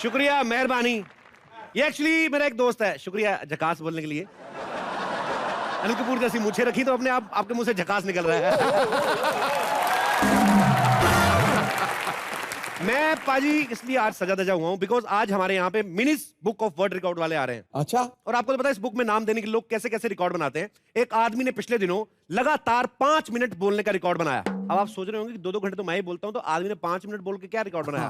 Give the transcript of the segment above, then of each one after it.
शुक्रिया, मेहरबानी। ये एक्चुअली मेरा एक दोस्त है। शुक्रिया झकास बोलने के लिए। अनिल कपूर जैसी मूछें रखी तो अपने आप आपके मुंह से झकास निकल रहा है। मैं पाजी इसलिए आज सजा धजा हुआ हूं बिकॉज आज हमारे यहाँ पे मिनिस बुक ऑफ वर्ल्ड रिकॉर्ड वाले आ रहे हैं। अच्छा। और आपको तो पता है इस बुक में नाम देने के लोग कैसे कैसे रिकॉर्ड बनाते हैं। एक आदमी ने पिछले दिनों लगातार 5 मिनट बोलने का रिकॉर्ड बनाया। अब आप सोच रहे होंगे कि 2-2 घंटे तो मैं ही बोलता हूं, तो आदमी ने 5 मिनट बोल के क्या रिकॉर्ड बनाया?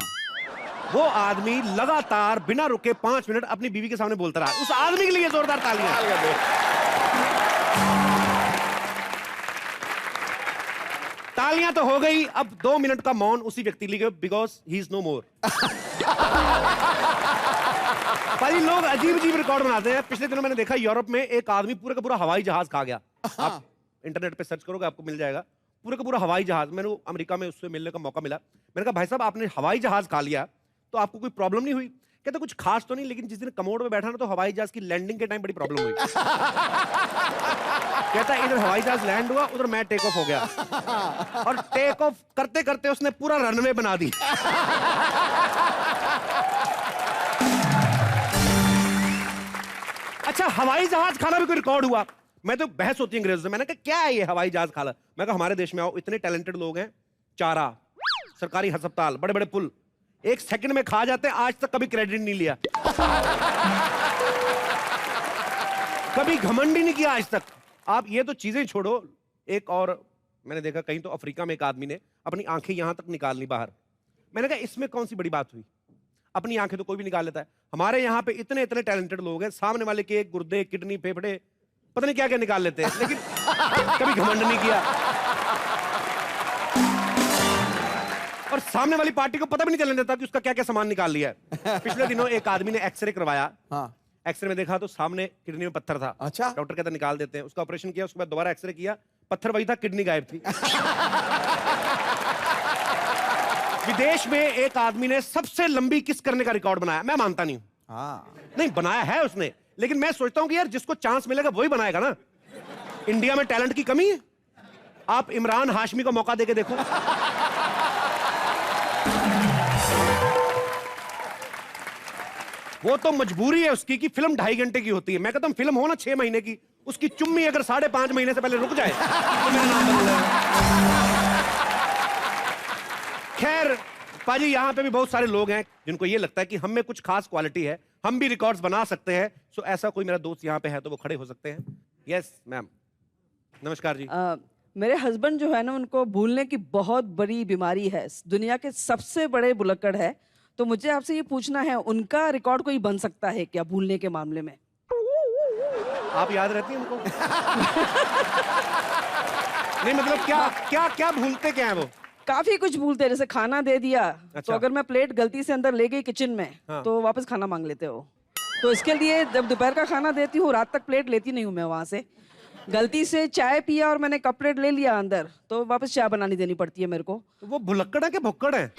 वो आदमी लगातार बिना रुके 5 मिनट अपनी बीवी के सामने बोलता रहा। उस आदमी के लिए जोरदार तालियां। तालियां तो हो गई, अब 2 मिनट का मौन उसी व्यक्ति के लिए बिकॉज ही इज नो मोर। भाई लोग अजीब अजीब रिकॉर्ड बनाते हैं। पिछले दिनों मैंने देखा यूरोप में एक आदमी पूरा का पूरा हवाई जहाज खा गया। आप इंटरनेट पे सर्च करोगे आपको मिल जाएगा। पूरा का पूरा हवाई जहाज। मैंने अमेरिका में उससे मिलने का मौका मिला। मैंने कहा भाई साहब आपने हवाई जहाज खा लिया तो आपको कोई प्रॉब्लम नहीं हुई? कहते कुछ खास तो नहीं, लेकिन जिस दिन कमोड में बैठा ना तो हवाई जहाज की लैंडिंग के टाइम बड़ी प्रॉब्लम हुई। कहता इधर हवाई जहाज लैंड हुआ, उधर मैं टेक ऑफ हो गया। और टेक ऑफ करते करते उसने पूरा रनवे बना दी। अच्छा, हवाई जहाज खाना भी कोई रिकॉर्ड हुआ? मैं तो बहस होती है अंग्रेजों से। मैंने कहा क्या है ये हवाई जहाज खाना? मैं कहा हमारे देश में आओ, इतने टैलेंटेड लोग हैं, चारा, सरकारी अस्पताल, बड़े बड़े पुल 1 सेकंड में खा जाते हैं। आज तक कभी क्रेडिट नहीं लिया, कभी घमंड ही नहीं किया आज तक। आप ये तो चीजें छोड़ो। एक और मैंने देखा कहीं तो अफ्रीका में एक आदमी ने अपनी आंखें यहां तक निकाल ली बाहर। मैंने कहा इसमें कौन सी बड़ी बात हुई? अपनी आंखें तो कोई भी निकाल लेता है। हमारे यहाँ पे इतने इतने टैलेंटेड लोग हैं, सामने वाले के गुर्दे, किडनी, फेफड़े, पता नहीं क्या क्या निकाल लेते हैं, लेकिन कभी घमंड नहीं किया। और सामने वाली पार्टी को पता भी नहीं चलने देता कि उसका क्या क्या सामान निकाल लिया है। पिछले दिनों एक आदमी ने एक्सरे करवाया। हाँ। एक्सरे में देखा तो सामने किडनी में पत्थर था। अच्छा। डॉक्टर कहता निकाल देते हैं। उसका ऑपरेशन किया, उसके बाद दोबारा एक्सरे किया, पत्थर वही था, किडनी गायब थी। विदेश में एक आदमी ने सबसे लंबी किस करने का रिकॉर्ड बनाया। मैं मानता नहीं हूं। हाँ। नहीं बनाया है उसने, लेकिन मैं सोचता हूं कि यार जिसको चांस मिलेगा वही बनाएगा ना। इंडिया में टैलेंट की कमी है? आप इमरान हाशमी को मौका देके देखो। वो तो मजबूरी है उसकी कि फिल्म 2.5 घंटे की होती है। मैं कहता हूं फिल्म हो ना 6 महीने की, उसकी चुम्मी अगर 5.5 महीने से पहले रुक जाए तो मेरा नाम बदल जाएगा। खैर पाजी, यहां पे भी बहुत सारे लोग हैं जिनको ये लगता है कि हम में कुछ खास क्वालिटी है, हम भी रिकॉर्ड्स बना सकते हैं। सो ऐसा कोई मेरा दोस्त यहां पे है तो वो खड़े हो सकते हैं। यस मैम, नमस्कार जी। मेरे हस्बैंड जो है ना, उनको भूलने की बहुत बड़ी बीमारी है। दुनिया के सबसे बड़े भुलक्कड़ है। तो मुझे आपसे ये पूछना है, उनका रिकॉर्ड कोई बन सकता है क्या भूलने के मामले में? आप याद रहती हैं उनको? नहीं मतलब क्या क्या क्या भूलते क्या है वो? काफी कुछ भूलते हैं। जैसे खाना दे दिया अच्छा। तो अगर मैं प्लेट गलती से अंदर ले गई किचन में, हाँ। तो वापस खाना मांग लेते हो। तो इसके लिए जब दोपहर का खाना देती हूँ, रात तक प्लेट लेती नहीं हूँ मैं वहां से। गलती से चाय पिया और मैंने कप प्लेट ले लिया अंदर, तो वापस चाय बनानी देनी पड़ती है मेरे को। तो वो भुलक्कड़ है कि भुक्कड़ है?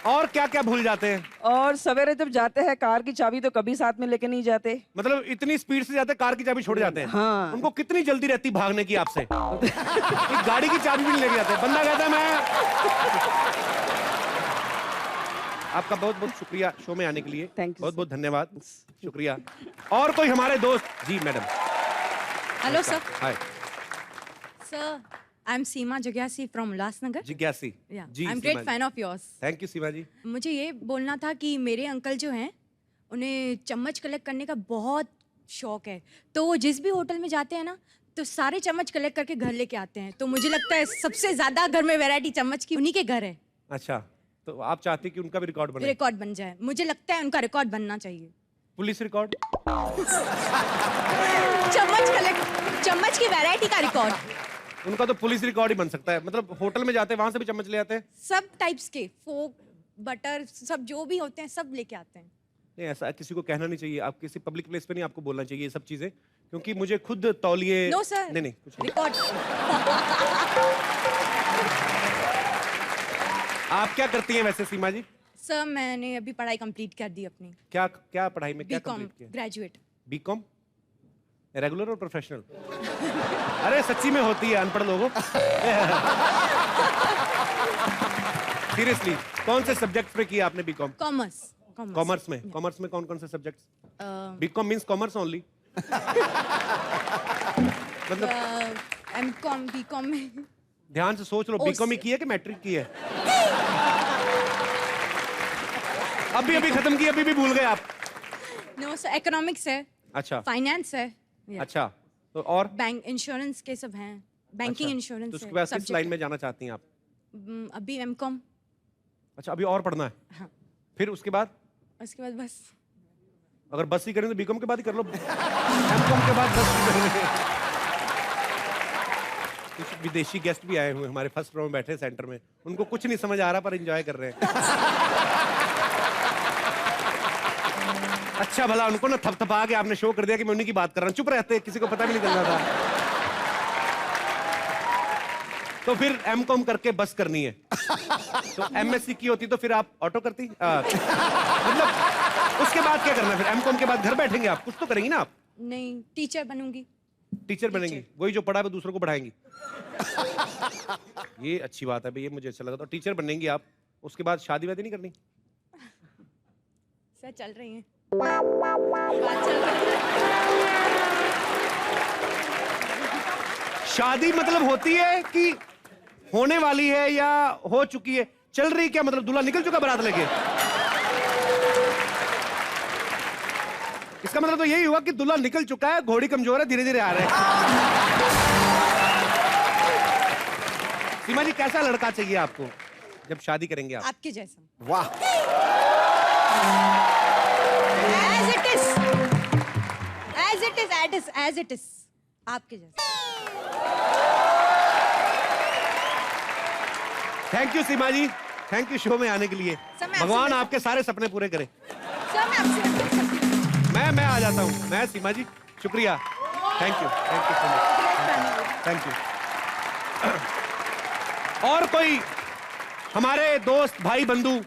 और क्या क्या भूल जाते हैं? और सवेरे जब जाते हैं, कार की चाबी तो कभी साथ में लेके नहीं जाते। मतलब इतनी स्पीड से जाते हैं, कार की चाबी छोड़ जाते हैं। हाँ। उनको कितनी जल्दी रहती भागने की आपसे? कि गाड़ी की चाबी भी नहीं लेके जाते। बंदा कहता है मैं। आपका बहुत बहुत शुक्रिया शो में आने के लिए। Thank you, बहुत sir. बहुत धन्यवाद, शुक्रिया। और कोई हमारे दोस्त? जी madam. Hello sir. Hi. Sir, I am Seema जग्यासी from Ulhasnagar. जिज्ञासी। Ji I am great fan of yours. Thank you Seema जी। मुझे ये बोलना था कि मेरे अंकल जो हैं, उन्हें चम्मच कलेक्ट करने का बहुत शौक है। तो वो जिस भी होटल में जाते हैं ना, तो सारे चम्मच कलेक्ट करके घर लेके आते हैं। तो मुझे लगता है सबसे ज्यादा घर में वैरायटी चम्मच की उन्हीं के घर है। अच्छा, तो आप चाहती कि उनका भी रिकॉर्ड बने? रिकॉर्ड बन जाए। मुझे लगता है उनका रिकॉर्ड बनना चाहिए। Police record? चम्मच की वैरायटी का रिकॉर्ड। उनका तो पुलिस रिकॉर्ड ही बन सकता है। मतलब होटल में जाते हैं वहां से भी चम्मच ले आते हैं? सब टाइप्स के, फोक, बटर, सब जो भी होते हैं सब लेके आते हैं। नहीं, ऐसा किसी को कहना नहीं चाहिए। आप किसी पब्लिक प्लेस पे नहीं आपको बोलना चाहिए ये सब चीजें, क्योंकि मुझे खुद तौलिए। No sir. नहीं कुछ नहीं। रिकॉर्ड। आप क्या करती हैं वैसे सीमा जी? सर, मैंने अभी पढ़ाई कंप्लीट कर दी अपनी। क्या क्या पढ़ाई में क्या बीकॉम कंप्लीट किया? ग्रेजुएट। बीकॉम रेगुलर और प्रोफेशनल? अरे सच्ची में होती है अनपढ़ लोगों। सीरियसली कौन से सब्जेक्ट पे किया आपने बीकॉम? कॉमर्स। कॉमर्स में? कॉमर्स में कौन कौन से subjects? BCom means commerce only? मतलब एमकॉम, बीकॉम में। ध्यान से सोच लो, बीकॉम ही की है कि मैट्रिक की है? अभी खत्म की, अभी भी भूल गए आप? नो सर, इकोनॉमिक्स है। अच्छा, फाइनेंस है। अच्छा, तो और बैंक, इंश्योरेंस के सब हैं, बैंकिंग इंश्योरेंस तो उसके है, बाद किस subject लाइन है। में जाना चाहती हैं आप? अभी एमकॉम। अच्छा, अभी और पढ़ना है? हाँ। फिर उसके बाद? उसके बाद बस। अगर बस ही करें तो बीकॉम के बाद ही कर लो। एमकॉम के बाद बस ही करेंगे। कुछ विदेशी गेस्ट भी आए हुए हमारे फर्स्ट रो में बैठे सेंटर में, उनको कुछ नहीं समझ आ रहा पर एंजॉय कर रहे हैं। अच्छा भला उनको ना थपथपा के आपने शो कर दिया कि मैं उन्हीं की बात कर रहा हूँ, चुप रहते, किसी को पता भी नहीं चल रहा था। तो फिर एमकॉम करके बस करनी है, तो एमएससी की होती तो फिर आप ऑटो करती? मतलब उसके बाद क्या करना है फिर? एमकॉम के बाद घर बैठेंगे आप, कुछ तो करेंगी ना आप? नहीं, टीचर बनूंगी। टीचर बनेंगी, वही जो पढ़ा है वो दूसरों को पढ़ाएंगी। ये अच्छी बात है भाई, ये मुझे अच्छा लगा। तो टीचर बनेंगी आप, उसके बाद शादी वादी नहीं करनी? सर चल रही है, बात चल रही है। शादी मतलब होती है कि होने वाली है या हो चुकी है? चल रही क्या मतलब? दूल्हा निकल चुका बारात लेके? इसका मतलब तो यही हुआ कि दूल्हा निकल चुका है, घोड़ी कमजोर है, धीरे धीरे आ रहे हैं। सीमा जी, कैसा लड़का चाहिए आपको जब शादी करेंगे आप? आपके जैसा। वाह, As it is, as it is, as it is, आपके जैसा। Thank you Seema ji, thank you show में आने के लिए। सर, मैं भगवान आपसे- आपके सारे सपने पूरे करे। सर मैं आपसे बात कर सकती हूँ? मैं आ जाता हूँ। मैं सीमा जी, शुक्रिया, thank you so much, thank you. और कोई हमारे दोस्त भाई बंधु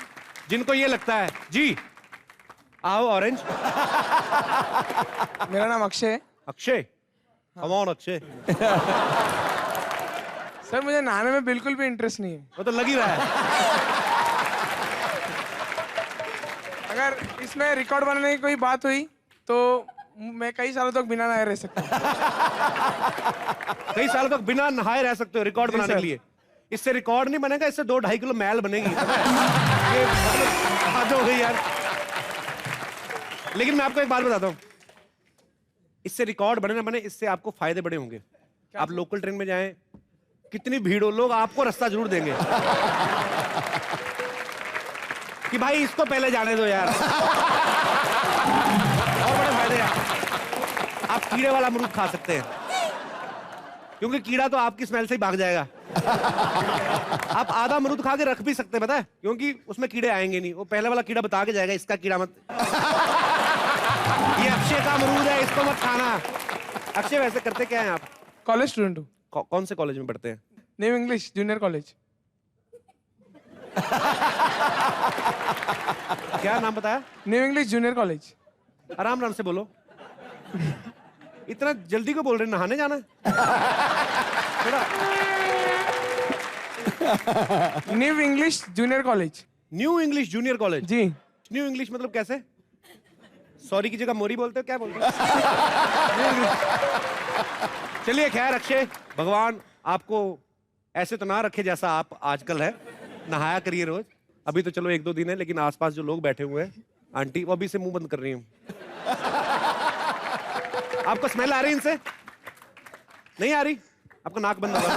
जिनको ये लगता है? जी आओ ऑरेंज। मेरा नाम अक्षय है। Akshay, come on Akshay. Sir मुझे नहाने में बिल्कुल भी इंटरेस्ट नहीं है। वो तो लग ही रहा है। अगर इसमें रिकॉर्ड बनाने की कोई बात हुई तो मैं कई सालों तक बिना नहाए रह सकता हूँ। कई सालों तक बिना नहाए रह सकते हो रिकॉर्ड जी, बनाने सर। के लिए? इससे रिकॉर्ड नहीं बनेगा, इससे 2-2.5 किलो मैल बनेगी। पता है? ये हद हो गई यार। लेकिन मैं आपको एक बात बताता हूँ, इससे रिकॉर्ड बने ना बने, इससे आपको फायदे बड़े होंगे। आप लोकल ट्रेन में जाएं, कितनी भीड़ हो, लोग आपको रास्ता जरूर देंगे कि भाई इसको पहले जाने दो यार। और बड़े फायदे हैं। आप कीड़े वाला अमरूद खा सकते हैं, क्योंकि कीड़ा तो आपकी स्मेल से ही भाग जाएगा। आप आधा अमरूद खा के रख भी सकते हैं, पता है, क्योंकि उसमें कीड़े आएंगे नहीं। वो पहले वाला कीड़ा बता के जाएगा, इसका कीड़ा मत, ये अक्षय का अमरूद है, इसको मत खाना। अक्षय, वैसे करते क्या हैं आप? कॉलेज स्टूडेंट हूँ। कौन से कॉलेज में पढ़ते हैं? New English junior college. क्या नाम बताया? New English junior college. आराम आराम से बोलो। इतना जल्दी को बोल रहे, नहाने जाना है? थोड़ा। New English junior college. New English junior college? जी। न्यू इंग्लिश मतलब कैसे? सॉरी की जगह मोरी बोलते हो, क्या बोलते हो? चलिए खैर, अक्षय, भगवान आपको ऐसे तो ना रखे जैसा आप आजकल है। नहाया करिए रोज। अभी तो चलो 1-2 दिन है, लेकिन आसपास जो लोग बैठे हुए हैं, आंटी वो अभी से मुंह बंद कर रही हूँ। आपको स्मेल आ रही इनसे? नहीं आ रही? आपका नाक बंद होगा।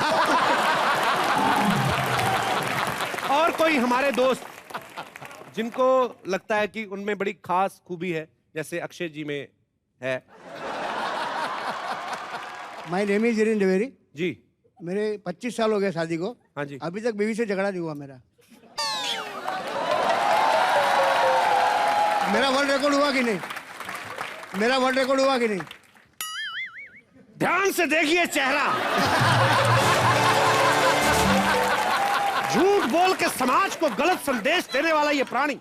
और कोई हमारे दोस्त जिनको लगता है कि उनमें बड़ी खास खूबी है, जैसे अक्षय जी में है? My name is Hiren Javeri. जी। मेरे 25 साल हो गए शादी को। हाँ जी। अभी तक बीवी से झगड़ा नहीं हुआ मेरा। मेरा वर्ल्ड रिकॉर्ड हुआ कि नहीं? मेरा वर्ल्ड रिकॉर्ड हुआ कि नहीं? ध्यान से देखिए चेहरा। झूठ बोल के समाज को गलत संदेश देने वाला ये प्राणी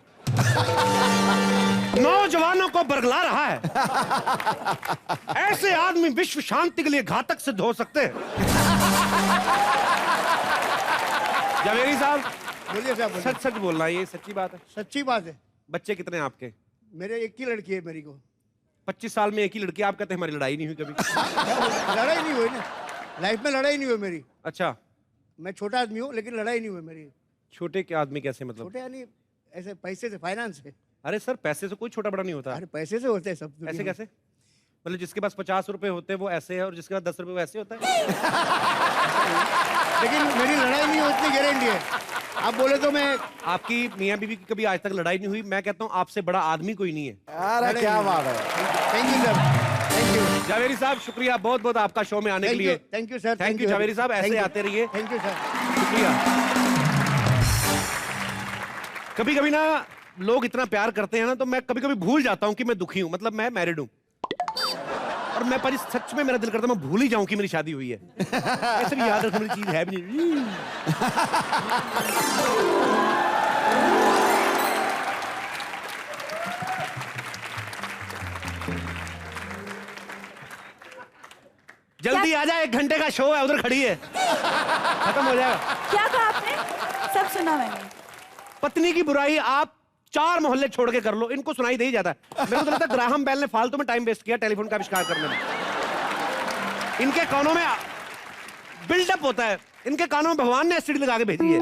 नौजवानों को बरगला रहा है। ऐसे आदमी विश्व शांति के लिए घातक सिद्ध हो सकते हैं। जवेरी साहब, बोलिए साहब, बोलिए। सच सच बोलना, ये सच्ची बात है। सच्ची बात है। बच्चे कितने हैं आपके? मेरे एक ही लड़की है मेरी को। 25 साल में एक ही लड़की। आप कहते हैं हमारी लड़ाई नहीं हुई कभी। लड़ाई नहीं हुई ना, लाइफ में लड़ाई नहीं हुई मेरी। अच्छा, मैं छोटा आदमी हूँ लेकिन लड़ाई नहीं हुई मेरी। छोटे के आदमी कैसे मतलब? छोटे यानी ऐसे पैसे से, फाइनेंस से। अरे सर, पैसे से कोई छोटा बड़ा नहीं होता। अरे पैसे से होते हैं सब दुनिया ऐसे में। कैसे? मतलब जिसके पास 50 रुपए होते हैं वो ऐसे है और जिसके पास 10 रुपए वो ऐसे होता है। लेकिन मेरी लड़ाई नहीं होती, गारंटी है। आप बोले तो मैं। आपकी मियाँ बीवी की कभी आज तक लड़ाई नहीं हुई। मैं कहता हूँ आपसे बड़ा आदमी कोई नहीं है। अरे क्या बात है। Thank you sir, thank you. Javeri साहब, शुक्रिया बहुत बहुत आपका शो में आने के लिए। Thank you sir. Thank you Javeri साहब, ऐसे आते रहिए। Thank you sir. शुक्रिया। कभी कभी ना लोग इतना प्यार करते हैं ना, तो मैं कभी कभी भूल जाता हूँ कि मैं दुखी हूँ। मतलब मैं मैरिड हूँ और मैं पर सच में मेरा दिल करता है मैं भूल ही जाऊं कि मेरी शादी हुई है। ऐसे भी याद रखने वाली चीज है भी नहीं। जल्दी आ जा, 1 घंटे का शो है, उधर खड़ी है, खत्म हो जाएगा। क्या कहा आपने? सब सुना मैंने। पत्नी की बुराई आप 4 मोहल्ले छोड़ के कर लो, इनको सुनाई दे ही जाता है। मेरे को तो लगता है ग्राहम बेल ने फालतू में टाइम वेस्ट किया टेलीफोन का आविष्कार करने में। इनके कानों में बिल्डअप होता है, इनके कानों में भगवान ने एसिड लगा के भेजी है।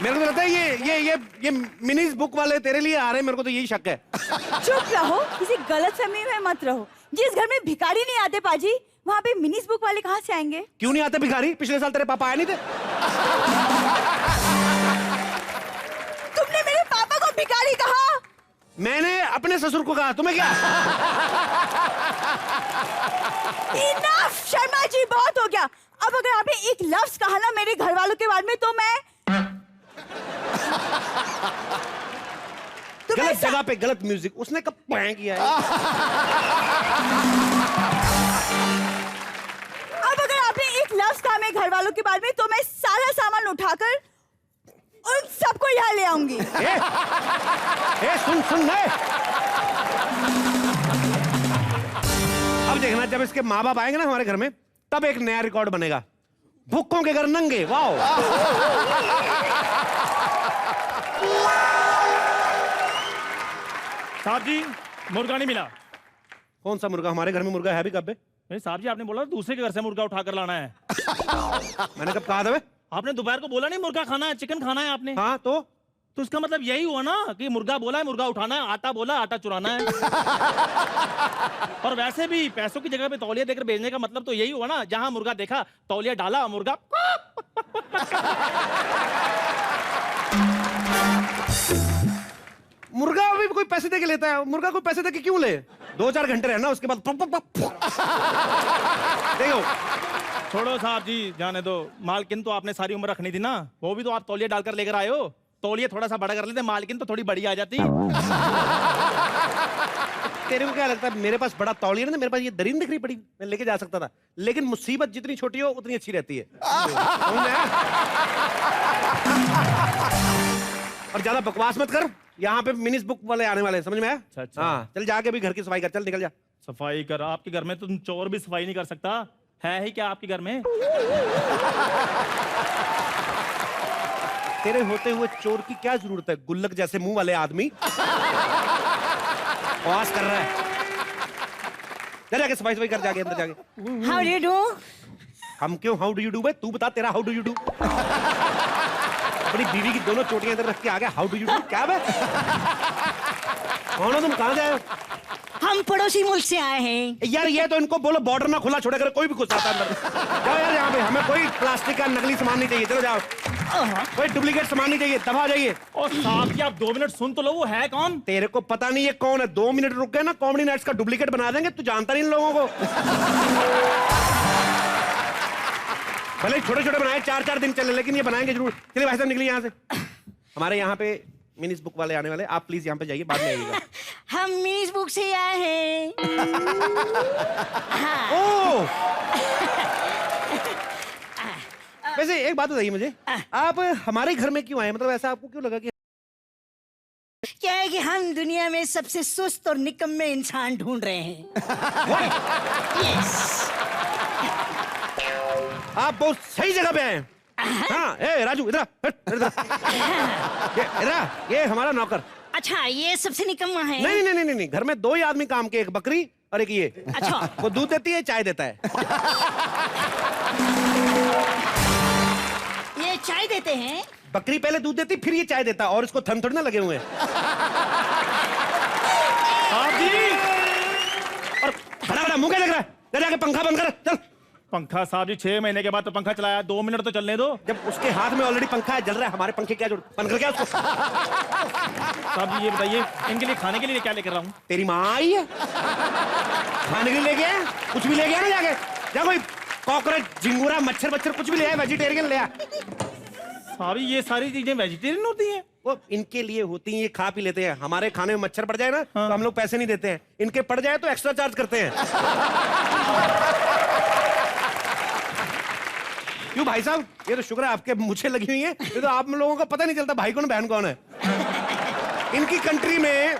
मेरे को तो लगता है ये मिनीज बुक वाले तेरे लिए आ रहे हैं, मेरे को तो यही शक है। चुप रहो, किसी गलत फहमी में मत रहो। जिस घर में भिखारी नहीं आते पाजी, वहाँ पे मिनीस बुक वाले कहाँ से आएंगे? क्यों नहीं आते भिखारी? पिछले साल तेरे पापा आए नहीं थे? तुमने मेरे पापा को भिखारी कहा? मैंने अपने ससुर को कहा, तुम्हें क्या? इनफ शर्मा जी, बहुत हो गया। अब अगर आपने एक लफ्ज कहा ना मेरे घर वालों के बारे में तो मैं गलत जगह पे गलत म्यूजिक। उसने कब पैं किया है? अब अगर आपने एक लफ्ज कहा मेरे घर वालों के बारे में तो मैं सारा सामान उठाकर उन सबको यहाँ ले आऊंगी। सुन है। अब देखना, जब इसके माँ बाप आएंगे ना हमारे घर में, तब एक नया रिकॉर्ड बनेगा। भूखों के घर नंगे। वाओ। साहब जी, मुर्गा नहीं मिला। कौन सा मुर्गा? हमारे घर में मुर्गा है भी कब? नहीं साहब जी, आपने बोला दूसरे के घर से मुर्गा उठा कर लाना है। मैंने कब कहा था बे? आपने दोपहर को बोला नहीं मुर्गा खाना है, चिकन खाना है आपने। हाँ तो इसका मतलब यही हुआ ना कि मुर्गा बोला है मुर्गा उठाना है, आटा बोला आटा चुराना है। और वैसे भी पैसों की जगह पे तौलिया देकर भेजने का मतलब तो यही हुआ ना, जहां मुर्गा देखा तौलिया डाला, मुर्गा। मुर्गा अभी कोई पैसे दे के लेता है? मुर्गा कोई पैसे दे के क्यों ले? 2-4 घंटे रहना, उसके बाद देखो। छोड़ो साहब जी, जाने दो। मालकिन तो आपने सारी उम्र रखनी थी ना, वो भी तो आप तौलिया डालकर लेकर आए हो। तौलिया थोड़ा सा बड़ा कर लेते, मालकिन तो थोड़ी बड़ी आ जाती। तेरे को क्या लगता है मेरे पास बड़ा तौलिया ना, मेरे पास ये दरीन दिख रही पड़ी, मैं लेके जा सकता था। लेकिन मुसीबत जितनी छोटी हो उतनी अच्छी रहती है। और ज्यादा बकवास मत कर, यहाँ पे मिनीस बुक वाले आने वाले हैं, समझ में आया? अच्छा। हाँ, चल जाके अभी घर की सफाई कर, चल निकल जा। सफाई कर? आपके घर में तो तुम चोर भी सफाई नहीं कर सकता है ही क्या आपके घर में? तेरे होते हुए चोर की क्या जरूरत है? गुल्लक जैसे मुंह वाले आदमी आवाज कर रहा है। चल जाके सफाई कर, जाके अंदर जाके। How do you do? हम क्यों हाउ डू यू डू? भाई तू बता, तेरा हाउ डू यू डू? अपनी बीवी की दोनों चोटियां इधर रख के आ गया, हाउ डू यू डू? क्या है? कौन हो तुम? कहां से आए हो? हम पड़ोसी मुल्क से आए हैं। यार ये तो इनको बोलो बॉर्डर ना खुला छोड़े, कर कोई भी घुस आता है अंदर। जाओ यार, यहाँ पे हमें कोई प्लास्टिक का नकली सामान नहीं चाहिए। चलो जाओ, कोई डुप्लीकेट सामान नहीं चाहिए, दबा जाइए। और साहब जी, आप 2 मिनट सुन तो लो, वो है कौन? तेरे को पता नहीं है कौन है? 2 मिनट रुक गए ना, कॉमेडी नाइट्स का डुप्लीकेट बना देंगे। तू जानता नहीं इन लोगों को। भले छोटे छोटे बनाए, 4-4 दिन चले, लेकिन ये बनाएंगे जरूर। चलिए भाई साहब निकलिए यहाँ से। हमारे यहाँ पे मिनीस बुक वाले आने वाले, आप प्लीज यहाँ पे जाइए, बाद में आइएगा। हम मिनीस बुक से आए हैं। ओह! वैसे एक बात बताइए मुझे, आप हमारे घर में क्यों आए? मतलब ऐसा आपको क्यों लगा कि? क्या है कि हम दुनिया में सबसे सुस्त और निकम्मे इंसान ढूंढ रहे हैं। यस। आप बहुत सही जगह पे आए हैं। हाँ, ए राजू इधर ये हमारा नौकर। अच्छा, ये सबसे निकम्मा है। नहीं नहीं नहीं नहीं, घर में 2 ही आदमी काम के, एक बकरी और एक ये। अच्छा। वो दूध देती है, चाय देता है। ये चाय देते हैं? बकरी पहले दूध देती, फिर ये चाय देता, और इसको थम थोड़ी ना लगे हुए हैं। साहब जी, और खड़ा खड़ा मुंह क्या देख रहा है? जा जाके पंखा बंद कर, चल। पंखा साहब जी 6 महीने के बाद तो पंखा चलाया, 2 मिनट तो चलने दो। जब उसके हाथ में ऑलरेडी पंखा है, जल रहा है, हमारे पंखे क्या जोड़, बंद कर क्या उसको। साहब जी ये बताइए, इनके लिए खाने के लिए क्या लेकर रहा हूँ? तेरी माँ आई है, खाने के लिए ले गया, कुछ भी ले गया ना, जाके जा कोई कॉकरोच, झिंगूरा, मच्छर बच्छर कुछ भी ले आया, वेजिटेरियन ले आ। साहब ये सारी चीजें वेजिटेरियन होती हैं? वो इनके लिए होती हैं, ये खा पी लेते हैं। हमारे खाने में मच्छर पड़ जाए ना, तो हम लोग पैसे नहीं देते हैं, इनके पड़ जाए तो एक्स्ट्रा चार्ज करते हैं। क्यों भाई साहब, ये तो शुक्र है आपके मुझे लगी हुई है, ये तो आप लोगों को पता नहीं चलता भाई कौन बहन कौन है। इनकी कंट्री में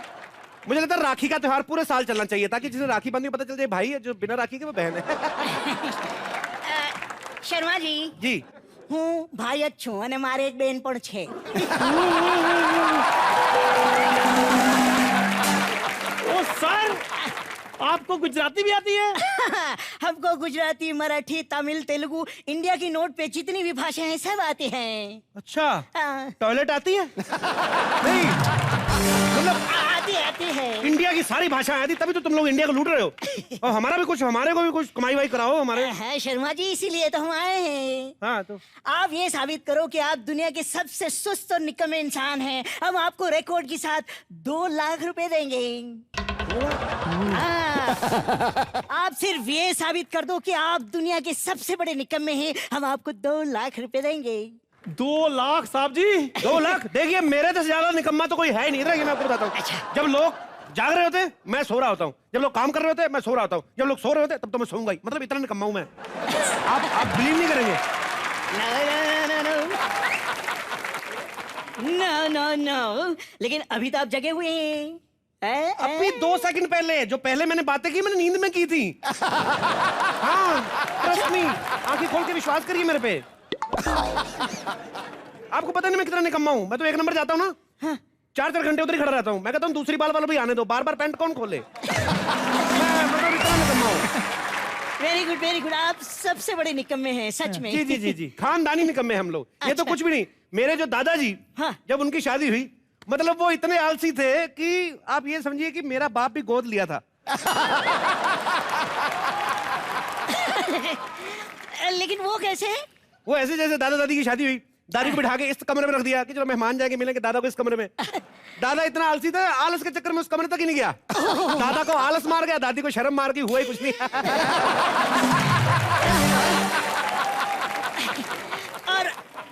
मुझे लगता है राखी का त्योहार पूरे साल चलना चाहिए, ताकि जिसे राखी बंधी पता चल जाए भाई है, जो बिना राखी के वो बहन है। शर्मा जी जी हूँ भाई अच्छू અને મારે એક બેન પણ છે। ओ सर, आपको गुजराती भी आती है? हमको गुजराती, मराठी, तमिल, तेलुगु, इंडिया की नोट पे जितनी भी भाषाएं हैं सब आती हैं। अच्छा, हाँ। टॉयलेट आती है? नहीं मतलब आती है। इंडिया की सारी भाषाएं आती, तभी तो तुम लोग इंडिया को लूट रहे हो। और हमारे को भी कुछ कमाई वाई कराओ हमारे। हाँ शर्मा जी, इसीलिए तो हम आए हैं। हाँ तो आप ये साबित करो कि आप दुनिया के सबसे सुस्त और निकम्मे इंसान हैं। हम आपको रिकॉर्ड के साथ 2 लाख रुपए देंगे। हाँ। आप सिर्फ ये साबित कर दो कि आप दुनिया के सबसे बड़े निकम्मे हैं, हम आपको 2 लाख रुपए देंगे। 2 लाख साहब जी? 2 लाख? देखिए मेरे से ज्यादा निकम्मा तो कोई है नहीं, इधर मैं आपको बताता हूँ। जब लोग जाग रहे होते मैं सो रहा होता हूँ, जब लोग काम कर रहे होते मैं सो रहा होता हूँ, जब लोग सो रहे होते तब तो मैं सोऊंगा ही, मतलब इतना निकम्मा हूं मैं। आप बिलीव नहीं करेंगे। नो, लेकिन अभी तो आप जगे हुए हैं। अभी 2 सेकंड पहले, जो पहले मैंने बातें की मैंने नींद में की थी। हाँ, ट्रस्ट मी, आंखें खोल के विश्वास करिए मेरे पे। आपको पता नहीं मैं कितना निकम्मा हूँ, मैं तो 1 नंबर जाता हूँ ना, हाँ। 4-4 घंटे उधर ही खड़ा रहता हूँ। मैं कहता हूँ दूसरी बाल वालों भी आने दो, बार बार पैंट कौन खोले। मैं मतलब इतना निकम्मा हूँ। वेरी गुड, आप सबसे बड़े निकम्मे हैं सच में। जी जी जी जी, खानदानी निकम्मे हम लोग। ये तो कुछ भी नहीं, मेरे जो दादाजी, हाँ। जब उनकी शादी हुई, मतलब वो इतने आलसी थे कि आप ये समझिए कि मेरा बाप भी गोद लिया था। लेकिन वो कैसे? वो ऐसे जैसे दादा दादी की शादी हुई, दादी को बिठा के इस कमरे में रख दिया कि चलो मेहमान जाएंगे मिलेंगे दादा को इस कमरे में। दादा इतना आलसी था, आलस के चक्कर में उस कमरे तक ही नहीं गया। दादा को आलस मार गया, दादी को शर्म मार गई, हुआ ही कुछ नहीं। और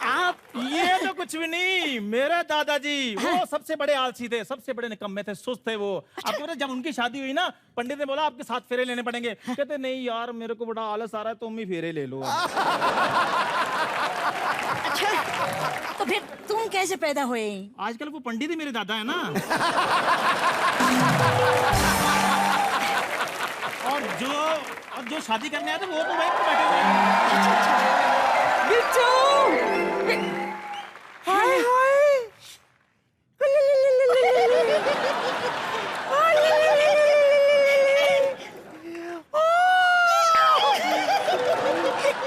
आप? ये तो कुछ भी नहीं, मेरे दादाजी वो सबसे बड़े आलसी थे, सबसे बड़े निकम्मे थे, सुस्त थे वो। आपको पता जब उनकी शादी हुई ना, पंडित ने बोला आपके 7 फेरे लेने पड़ेंगे। कहते नहीं यार मेरे को बड़ा आलस आ रहा है, तुम ही फेरे ले लो। अच्छा, तो फिर तुम कैसे पैदा हुए? आजकल वो पंडित ही मेरे दादा है ना। और जो शादी करने आए थे वो तो वहीं पे बैठे हुए हैं। हाय हाय,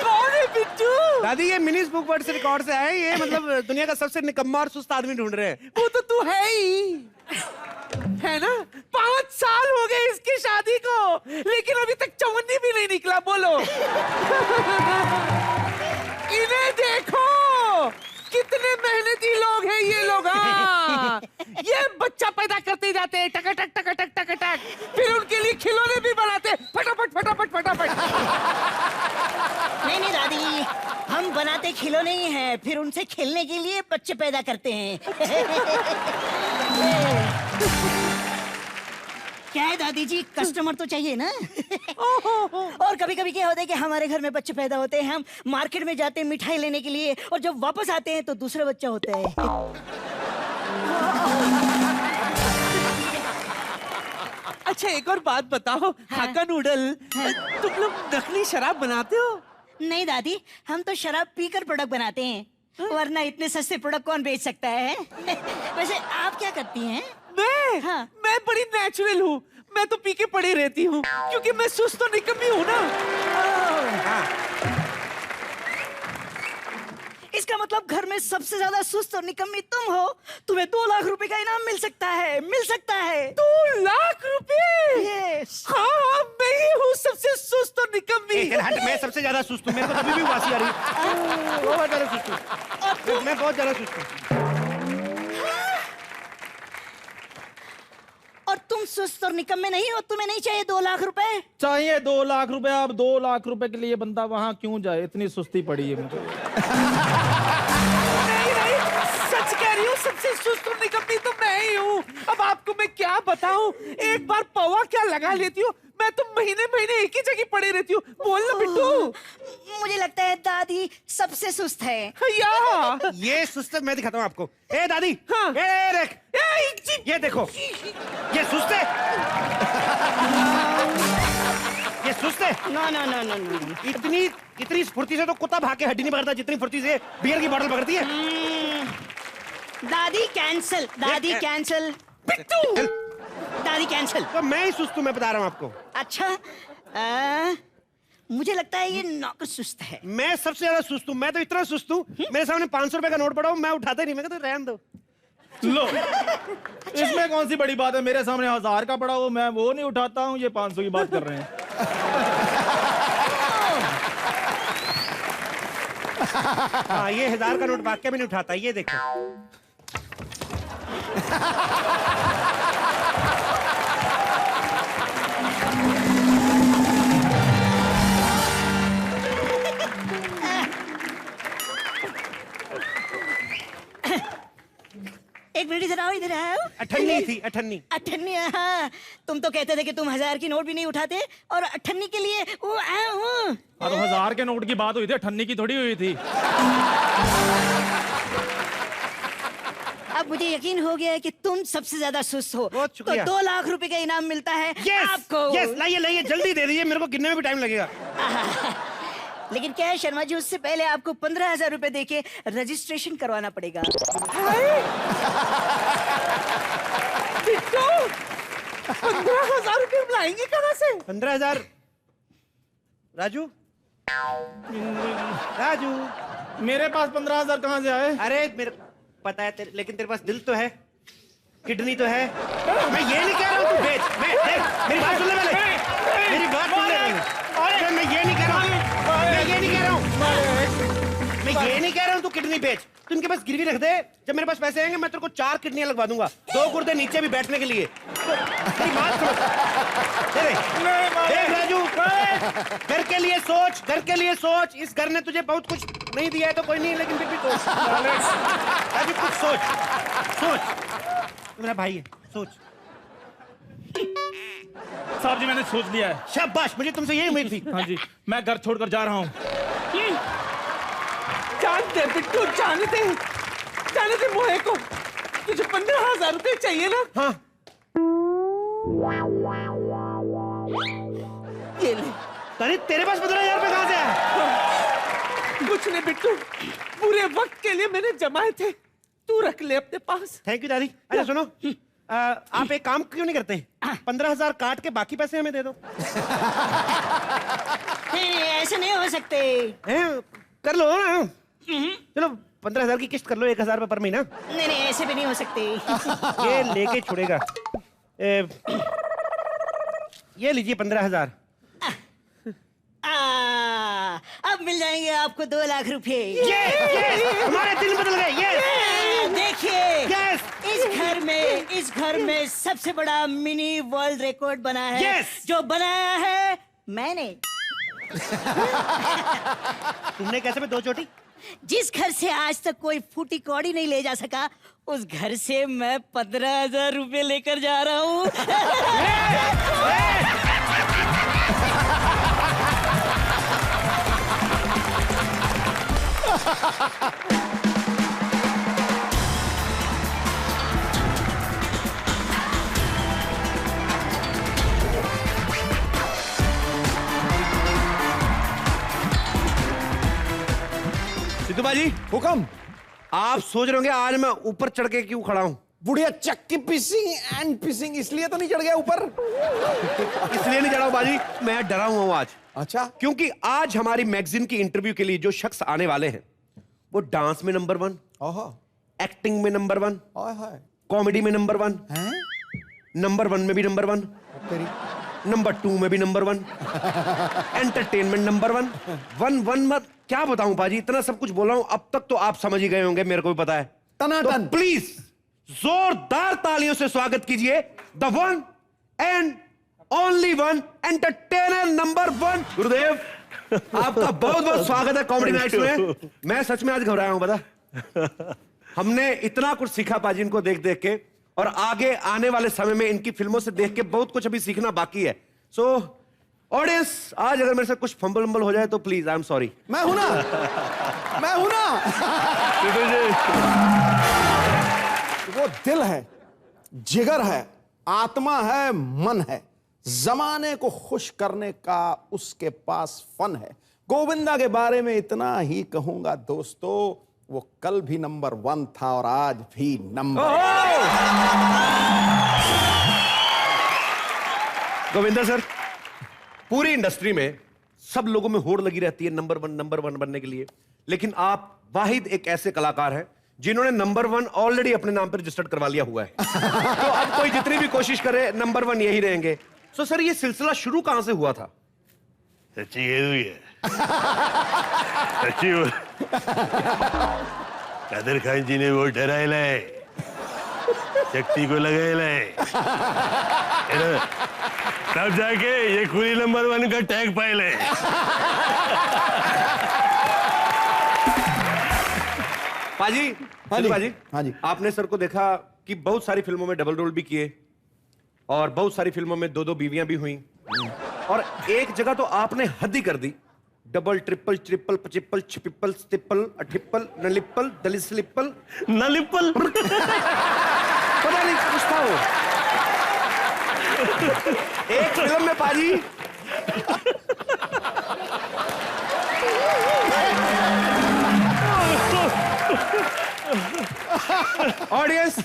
कौन है बिट्टू? दादी ये मिनीज बुक वर्ड से रिकॉर्ड से आए, ये मतलब दुनिया का सबसे निकम्मा और सुस्त आदमी ढूंढ रहे हैं। वो तो तू है ही, है ना? 5 साल हो गए इसकी शादी को, लेकिन अभी तक चवन्नी भी नहीं निकला। बोलो। इन्हें देखो, कितने मेहनती लोग हैं ये लोग। हाँ, ये बच्चा पैदा करते जाते हैं, टकटक टकटक टकटक, फिर उनके लिए खिलौने भी बनाते हैं, फटाफट फटाफट फटाफट। नहीं दादी, हम बनाते खिलौने ही हैं, फिर उनसे खेलने के लिए बच्चे पैदा करते हैं। क्या है दादी जी, कस्टमर तो चाहिए ना। और कभी कभी क्या होता है कि हमारे घर में बच्चे पैदा होते हैं, हम मार्केट में जाते हैं मिठाई लेने के लिए, और जब वापस आते हैं तो दूसरा बच्चा होता है। अच्छा एक और बात बताओ, हाका नूडल, तुम लोग नकली शराब बनाते हो? नहीं दादी, हम तो शराब पीकर प्रोडक्ट बनाते हैं, वरना इतने सस्ते प्रोडक्ट कौन बेच सकता है? वैसे आप क्या करती हैं? मैं हाँ। मैं बड़ी नेचुरल हूँ। मैं तो पी के पड़ी रहती हूँ क्योंकि मैं सुस्त तो निकम्मी हूँ ना। इसका मतलब घर में सबसे ज्यादा सुस्त और निकम्मी तुम हो। तुम्हें 2 लाख रुपए का इनाम मिल सकता है, मिल सकता है। 2 लाख रुपए? यस। हाँ, मैं ही हूँ सबसे सुस्त और निकम्मी। चल हट, मैं सबसे ज्यादा सुस्त हूँ, मेरे को तभी भी उबासी आ रही है। बहुत ज्यादा सुस्त हूँ, मैं बहुत ज्यादा सुस्त हूँ। और तुम सुस्त और निकम्मे नहीं हो, तुम्हें नहीं चाहिए 2 लाख रुपए? चाहिए 2 लाख रुपए। अब 2 लाख रुपए के लिए बंदा वहां क्यों जाए? इतनी सुस्ती पड़ी है मुझे। नहीं, सच कह रही हूँ, सबसे सुस्त और निकम्मी तो मैं ही हूँ। अब आपको मैं क्या बताऊँ, एक बार पवा क्या लगा लेती हूँ, मैं तो महीने महीने एक ही जगह पड़ी रहती हूँ। बोल ना बिट्टू। मुझे लगता है दादी सबसे सुस्त है। या ये सुस्त मैं दिखाता हूँ आपको। ए दादी, हाँ। ए देख, ये देखो, ये सुस्त है, ये सुस्त है। No no no no no. इतनी स्फूर्ति से तो कुत्ता भाग के हड्डी नहीं पकड़ता जितनी फुर्ती से बियर की बोतल पकड़ती है। दादी कैंसल, दादी कैंसल, बिट्टू, दादी कैंसल। तो मैं ही सुस्त हूँ, मैं बता रहा हूँ आपको। अच्छा, मुझे लगता है ये नौकर सुस्त है। मैं सबसे ज्यादा सुस्त हूँ, मैं तो इतना सुस्त हूँ, मेरे सामने 500 रुपए का नोट पड़ा हो, मैं उठाता ही नहीं, मैं कहता रहने दो। लो, इसमें कौन सी बड़ी बात है? मेरे सामने 1000 का पड़ा हो, मैं वो नहीं उठाता हूँ, ये 500 की बात कर रहे हैं। हाँ, ये 1000 का नोट वाकई में नहीं उठाता, ये देखो। एक मिनट, इधर आओ, इधर आओ। अठन्नी थी, अठन्नी। अठन्नी, हाँ। तुम तो कहते थे कि तुम 1000 की नोट भी नहीं उठाते, और अठन्नी के लिए हाँ, तो 1000 के नोट की बात हुई थी, ठन्नी की थोड़ी हुई थी। अब मुझे यकीन हो गया है कि तुम सबसे ज्यादा सुस्त हो। बहुत तो शुक्रिया। 2 लाख रुपए का इनाम मिलता है आपको। यस, लाइए लाइए, जल्दी दे दीजिए, मेरे को गिनने में भी टाइम लगेगा। लेकिन क्या है शर्मा जी, उससे पहले आपको 15,000 रुपए देके रजिस्ट्रेशन करवाना पड़ेगा। बिट्टू, 15,000 रुपए लाएंगे कहाँ से? 15,000। राजू, राजू, मेरे पास 15,000 कहाँ से आए? अरे मेरे पता है लेकिन तेरे पास दिल तो है, किडनी तो है। मैं ये नहीं कह रहा हूँ तू बेच, मेरी बात सुन ले पहले, मेरी बात सुन ले पहले। मैं ये नहीं कह रहा हूँ, मैं ये नहीं कह रहा हूँ, मैं ये नहीं कह रहा हूँ तू किडनी बेच। तू इनके पास गिरवी रख दे, जब मेरे पास पैसे आएंगे मैं तेरे को 4 किडनियां लगवा दूंगा, 2 गुर्दे नीचे भी बैठने के लिए। तो मेरी बात सुन, देख राजू, घर के लिए सोच, घर के लिए सोच। इस घर ने तुझे बहुत कुछ नहीं दिया है तो कोई नहीं, लेकिन फिर भी सोच राजू, कुछ सोच, सोच, मेरा भाई है, सोच। साहब जी, मैंने सोच लिया है। शाबाश, मुझे तुमसे यही उम्मीद थी। हाँ जी, मैं घर छोड़कर जा रहा हूँ। जानते बिट्टू, जानते मोहे को। तुझे 15,000 रुपए चाहिए ना? हाँ, ये ले। अरे तेरे पास 15,000 रुपए कहाँ से आया? कुछ नहीं बिट्टू, पूरे वक्त के लिए मैंने जमाए थे, तू रख ले अपने पास। थैंक यू दादी। अच्छा सुनो, आप एक काम क्यों नहीं करते, 15,000 काट के बाकी पैसे हमें दे दो। नहीं, ऐसे नहीं हो सकते। कर लो ना, चलो 15,000 की किस्त कर लो, 1,000 रुपए पर महीना। नहीं नहीं, ऐसे भी नहीं हो सकते। ये लेके छोड़ेगा। ये लीजिए 15,000। अब मिल जाएंगे आपको 2 लाख रुपए। हमारे दिल बदल गए। देखिए, Yes! इस घर में सबसे बड़ा मिनी वर्ल्ड रिकॉर्ड बना है। Yes! जो बनाया है मैंने। तुमने कैसे में 2 चोटी? जिस घर से आज तक कोई फूटी कौड़ी नहीं ले जा सका, उस घर से मैं 15,000 रुपए लेकर जा रहा हूँ। सिद्धू भाजी, हुक्म। आप सोच रहे होंगे आज मैं ऊपर चढ़ के क्यों खड़ा हूं? बुढ़िया चक्की पिसिंग एंड पिसिंग, इसलिए तो नहीं चढ़ गया ऊपर। इसलिए नहीं चढ़ा हूं बाजी, मैं डरा हुआ हूं आज। अच्छा, क्योंकि आज हमारी मैगजीन की इंटरव्यू के लिए जो शख्स आने वाले हैं वो डांस में नंबर 1, ओहो, एक्टिंग में नंबर 1, हाय हाय, कॉमेडी में नंबर 1, हैं? नंबर 1 में भी नंबर 1, तेरी नंबर 2 में भी नंबर 1, एंटरटेनमेंट नंबर 1, 1 मत क्या बताऊं बाजी, इतना सब कुछ बोला हूं, अब तक तो आप समझ ही गए होंगे, मेरे को भी पता है। टनाटन। तो प्लीज जोरदार तालियों से स्वागत कीजिए the one and only one entertainer number 1 गुरुदेव। आपका बहुत बहुत स्वागत है कॉमेडी नाइट्स में। मैं सच में आज घबराया हूं, पता हमने इतना कुछ सीखा पाजी इनको देख देख के, और आगे आने वाले समय में इनकी फिल्मों से देख के बहुत कुछ अभी सीखना बाकी है। सो ऑडियंस, आज अगर मेरे से कुछ फंबल वंबल हो जाए तो प्लीज आई एम सॉरी। मैं हूं ना, मैं हूं ना। वो दिल है, जिगर है, आत्मा है, मन है, जमाने को खुश करने का उसके पास फन है। गोविंदा के बारे में इतना ही कहूंगा दोस्तों, वो कल भी नंबर 1 था और आज भी नंबर। गोविंदा सर, पूरी इंडस्ट्री में सब लोगों में होड़ लगी रहती है नंबर 1 बनने के लिए, लेकिन आप वाहिद एक ऐसे कलाकार हैं जिन्होंने नंबर 1 ऑलरेडी अपने नाम पर रजिस्टर्ड करवा लिया हुआ है। तो अब कोई जितनी भी कोशिश करे नंबर 1 यही रहेंगे। सो सर, ये सिलसिला शुरू कहां से हुआ था? सच्ची ये हुई है। सच्ची कादर खान जी ने वो डरायला है, शक्ति को लगायला है ना? तब जाके ये खुली नंबर 1 का टैग पायल है। पाजी, हाँ जी, पाजी, हाँ जी। आपने सर को देखा कि बहुत सारी फिल्मों में डबल रोल भी किए और बहुत सारी फिल्मों में 2-2 बीवियां भी हुई, और एक जगह तो आपने हद ही कर दी। डबल, ट्रिपल, ट्रिपल, पचिपल, छिपिपल, स्टिपल, अठिपल, नलिपल, दलिस्लिपल, नलिपल। पता नहीं कुछ था वो एक फिल्म में पाजी। ऑडियंस,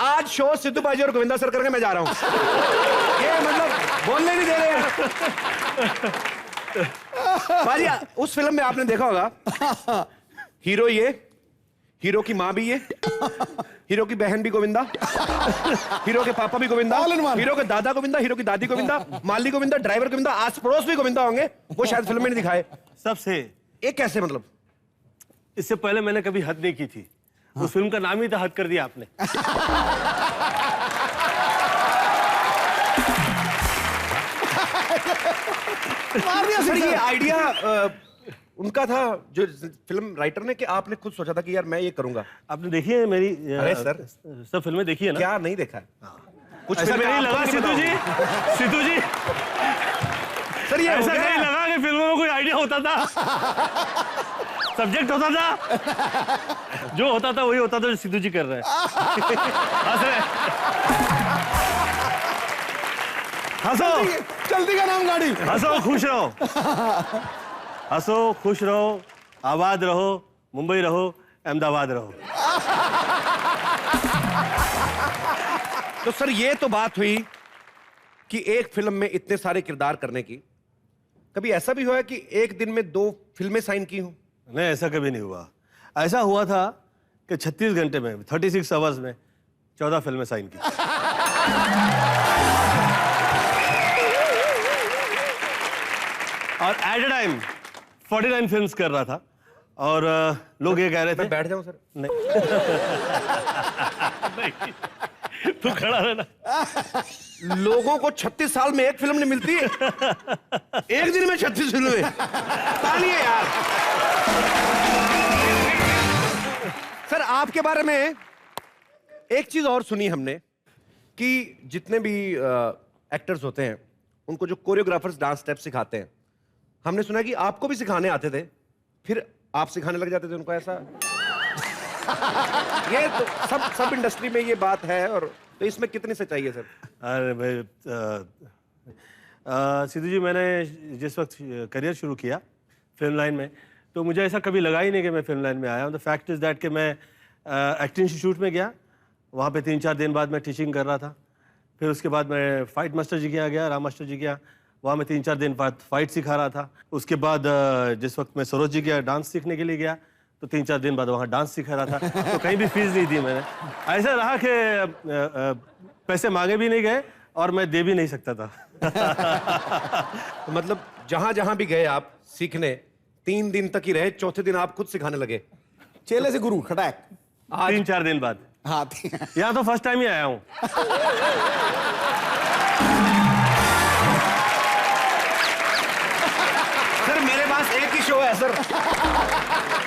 आज शो सिद्धू बाजी और गोविंदा सर करके मैं जा रहा हूं। ये मतलब बोलने नहीं दे रहे यार। बाजी, उस फिल्म में आपने देखा होगा हीरो ये, हीरो की मां भी ये, हीरो की बहन भी गोविंदा, हीरो के पापा भी गोविंदा, हीरो के दादा गोविंदा, हीरो की दादी गोविंदा, माली गोविंदा, ड्राइवर गोविंदा, आस पड़ोस भी गोविंदा होंगे। वो शायद फिल्म में नहीं दिखाए। सबसे ये कैसे मतलब? इससे पहले मैंने कभी हद नहीं की थी। उस फिल्म का नाम ही था, हद कर दिया आपने। सर, ये आइडिया उनका था जो फिल्म राइटर ने, कि आपने खुद सोचा था कि यार मैं ये करूंगा? आपने देखी है मेरी अरे सर, सब फिल्में देखी है ना? क्या नहीं देखा है? कुछ ऐसा फिल्में नहीं आपको लगा नहीं सिद्धू जी, बताऊंगा। सिद्धू जी, सर ये ऐसा नहीं लगा कि फिल्मों में कोई आइडिया होता था, सब्जेक्ट होता था, जो होता था वही होता था जो सिद्धू जी कर रहे हैं। हंसो, जल्दी का नाम गाड़ी। हंसो, खुश रहो, हंसो, खुश रहो, आबाद रहो, मुंबई रहो, अहमदाबाद रहो। तो सर, ये तो बात हुई कि एक फिल्म में इतने सारे किरदार करने की। कभी ऐसा भी हुआ है कि एक दिन में 2 फिल्में साइन की हूं? नहीं, ऐसा कभी नहीं हुआ। ऐसा हुआ था कि 36 घंटे में, 36 आवर्स में 14 फिल्में साइन की। और एट ए टाइम 49 फिल्म्स कर रहा था। और लोग ये कह रहे थे, मैं बैठ जाऊं सर? नहीं, नहीं, तू खड़ा रहना। लोगों को 36 साल में एक फिल्म नहीं मिलती है, एक दिन में 36 फिल्में। तालिए यार। सर, आपके बारे में एक चीज और सुनी हमने कि जितने भी एक्टर्स होते हैं उनको जो कोरियोग्राफर्स डांस स्टेप सिखाते हैं, हमने सुना कि आपको भी सिखाने आते थे, फिर आप सिखाने लग जाते थे उनको, ऐसा? ये तो सब इंडस्ट्री में ये बात है, और तो इसमें कितनी सच्चाई है सर? अरे भाई, सिद्धू जी, मैंने जिस वक्त करियर शुरू किया फिल्म लाइन में, तो मुझे ऐसा कभी लगा ही नहीं कि मैं फिल्म लाइन में आया हूँ। द फैक्ट इज़ दैट कि मैं एक्टिंग इंस्टीट्यूट में गया, वहाँ पे 3-4 दिन बाद मैं टीचिंग कर रहा था। फिर उसके बाद मैं फाइट मास्टर जी के यहाँ गया, राम मास्टर जी के यहाँ, वहाँ मैं 3-4 दिन बाद फाइट सिखा रहा था। उसके बाद जिस वक्त मैं सरोज जी के यहाँ डांस सीखने के लिए गया, तो 3-4 दिन बाद वहाँ डांस सिखा रहा था। तो कहीं भी फीस नहीं दी मैंने। ऐसा रहा कि पैसे मांगे भी नहीं गए और मैं दे भी नहीं सकता था। तो मतलब जहां जहां भी गए आप सीखने, 3 दिन तक ही रहे, चौथे दिन आप खुद सिखाने लगे। चेले से गुरु खटाक। 3-4 दिन बाद। हाँ यहाँ तो फर्स्ट टाइम ही आया हूँ। सर मेरे पास एक ही शो है सर।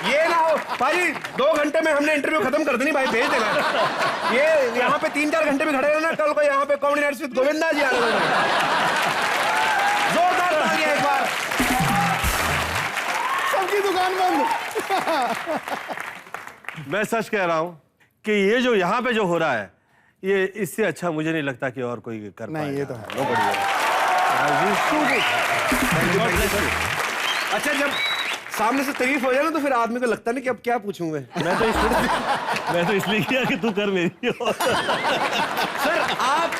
ये ना हो भाई 2 घंटे में हमने इंटरव्यू खत्म कर देनी भाई, भेज देना। ये यहाँ पे 3-4 घंटे भी खड़े रहना, कल को यहाँ पे कॉमेडी नाइट्स विद गोविंदा जी आने वाले हैं। जोरदार तालियां एक बार। सबकी दुकान बंद। मैं सच कह रहा हूँ कि ये जो यहाँ पे जो हो रहा है, ये इससे अच्छा मुझे नहीं लगता कि और कोई कर पाएगा। नहीं, ये तो है। अच्छा जब सामने से तारीफ हो जाए ना तो फिर आदमी को लगता नहीं कि अब क्या पूछूं मैं मैं तो इसलिए किया कि तू कर मेरी। सर आप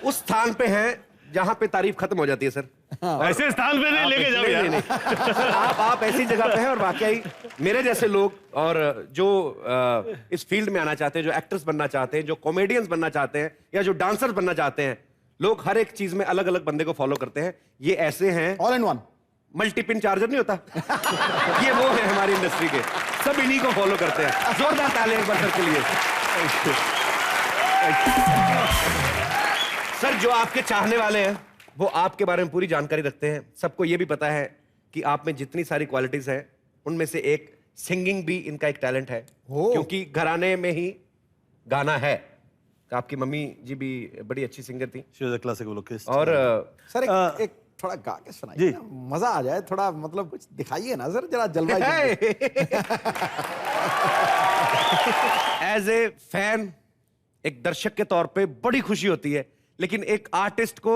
उस स्थान पे हैं जहां पे तारीफ खत्म हो जाती है सर। ऐसे स्थान पे नहीं लेके जाओ यार। नहीं। सर आप ऐसी जगह पे हैं और वाकई मेरे जैसे लोग और जो इस फील्ड में आना चाहते हैं, जो एक्टर्स बनना चाहते हैं, जो कॉमेडियंस बनना चाहते हैं या जो डांसर्स बनना चाहते हैं, लोग हर एक चीज में अलग अलग बंदे को फॉलो करते हैं। ये ऐसे हैं, all in one multipin charger नहीं होता। ये वो है हमारी इंडस्ट्री के, सब इन्हीं को फॉलो करते हैं। जोरदार तालियां एक बार सर के लिए। सर जो आपके चाहने वाले हैं वो आपके बारे में पूरी जानकारी रखते हैं। सबको ये भी पता है कि आप में जितनी सारी क्वालिटीज हैं उनमें से एक सिंगिंग भी इनका एक टैलेंट है, क्योंकि घराने में ही गाना है। आपकी मम्मी जी भी बड़ी अच्छी सिंगर थी। She was a classical vocalist. और सर एक थोड़ा गा के सुनाइए जी। ना, मजा आ जाए थोड़ा, मतलब कुछ दिखाइए ना सर, जरा जलवा। एज ए फैन, एक दर्शक के तौर पे बड़ी खुशी होती है, लेकिन एक आर्टिस्ट को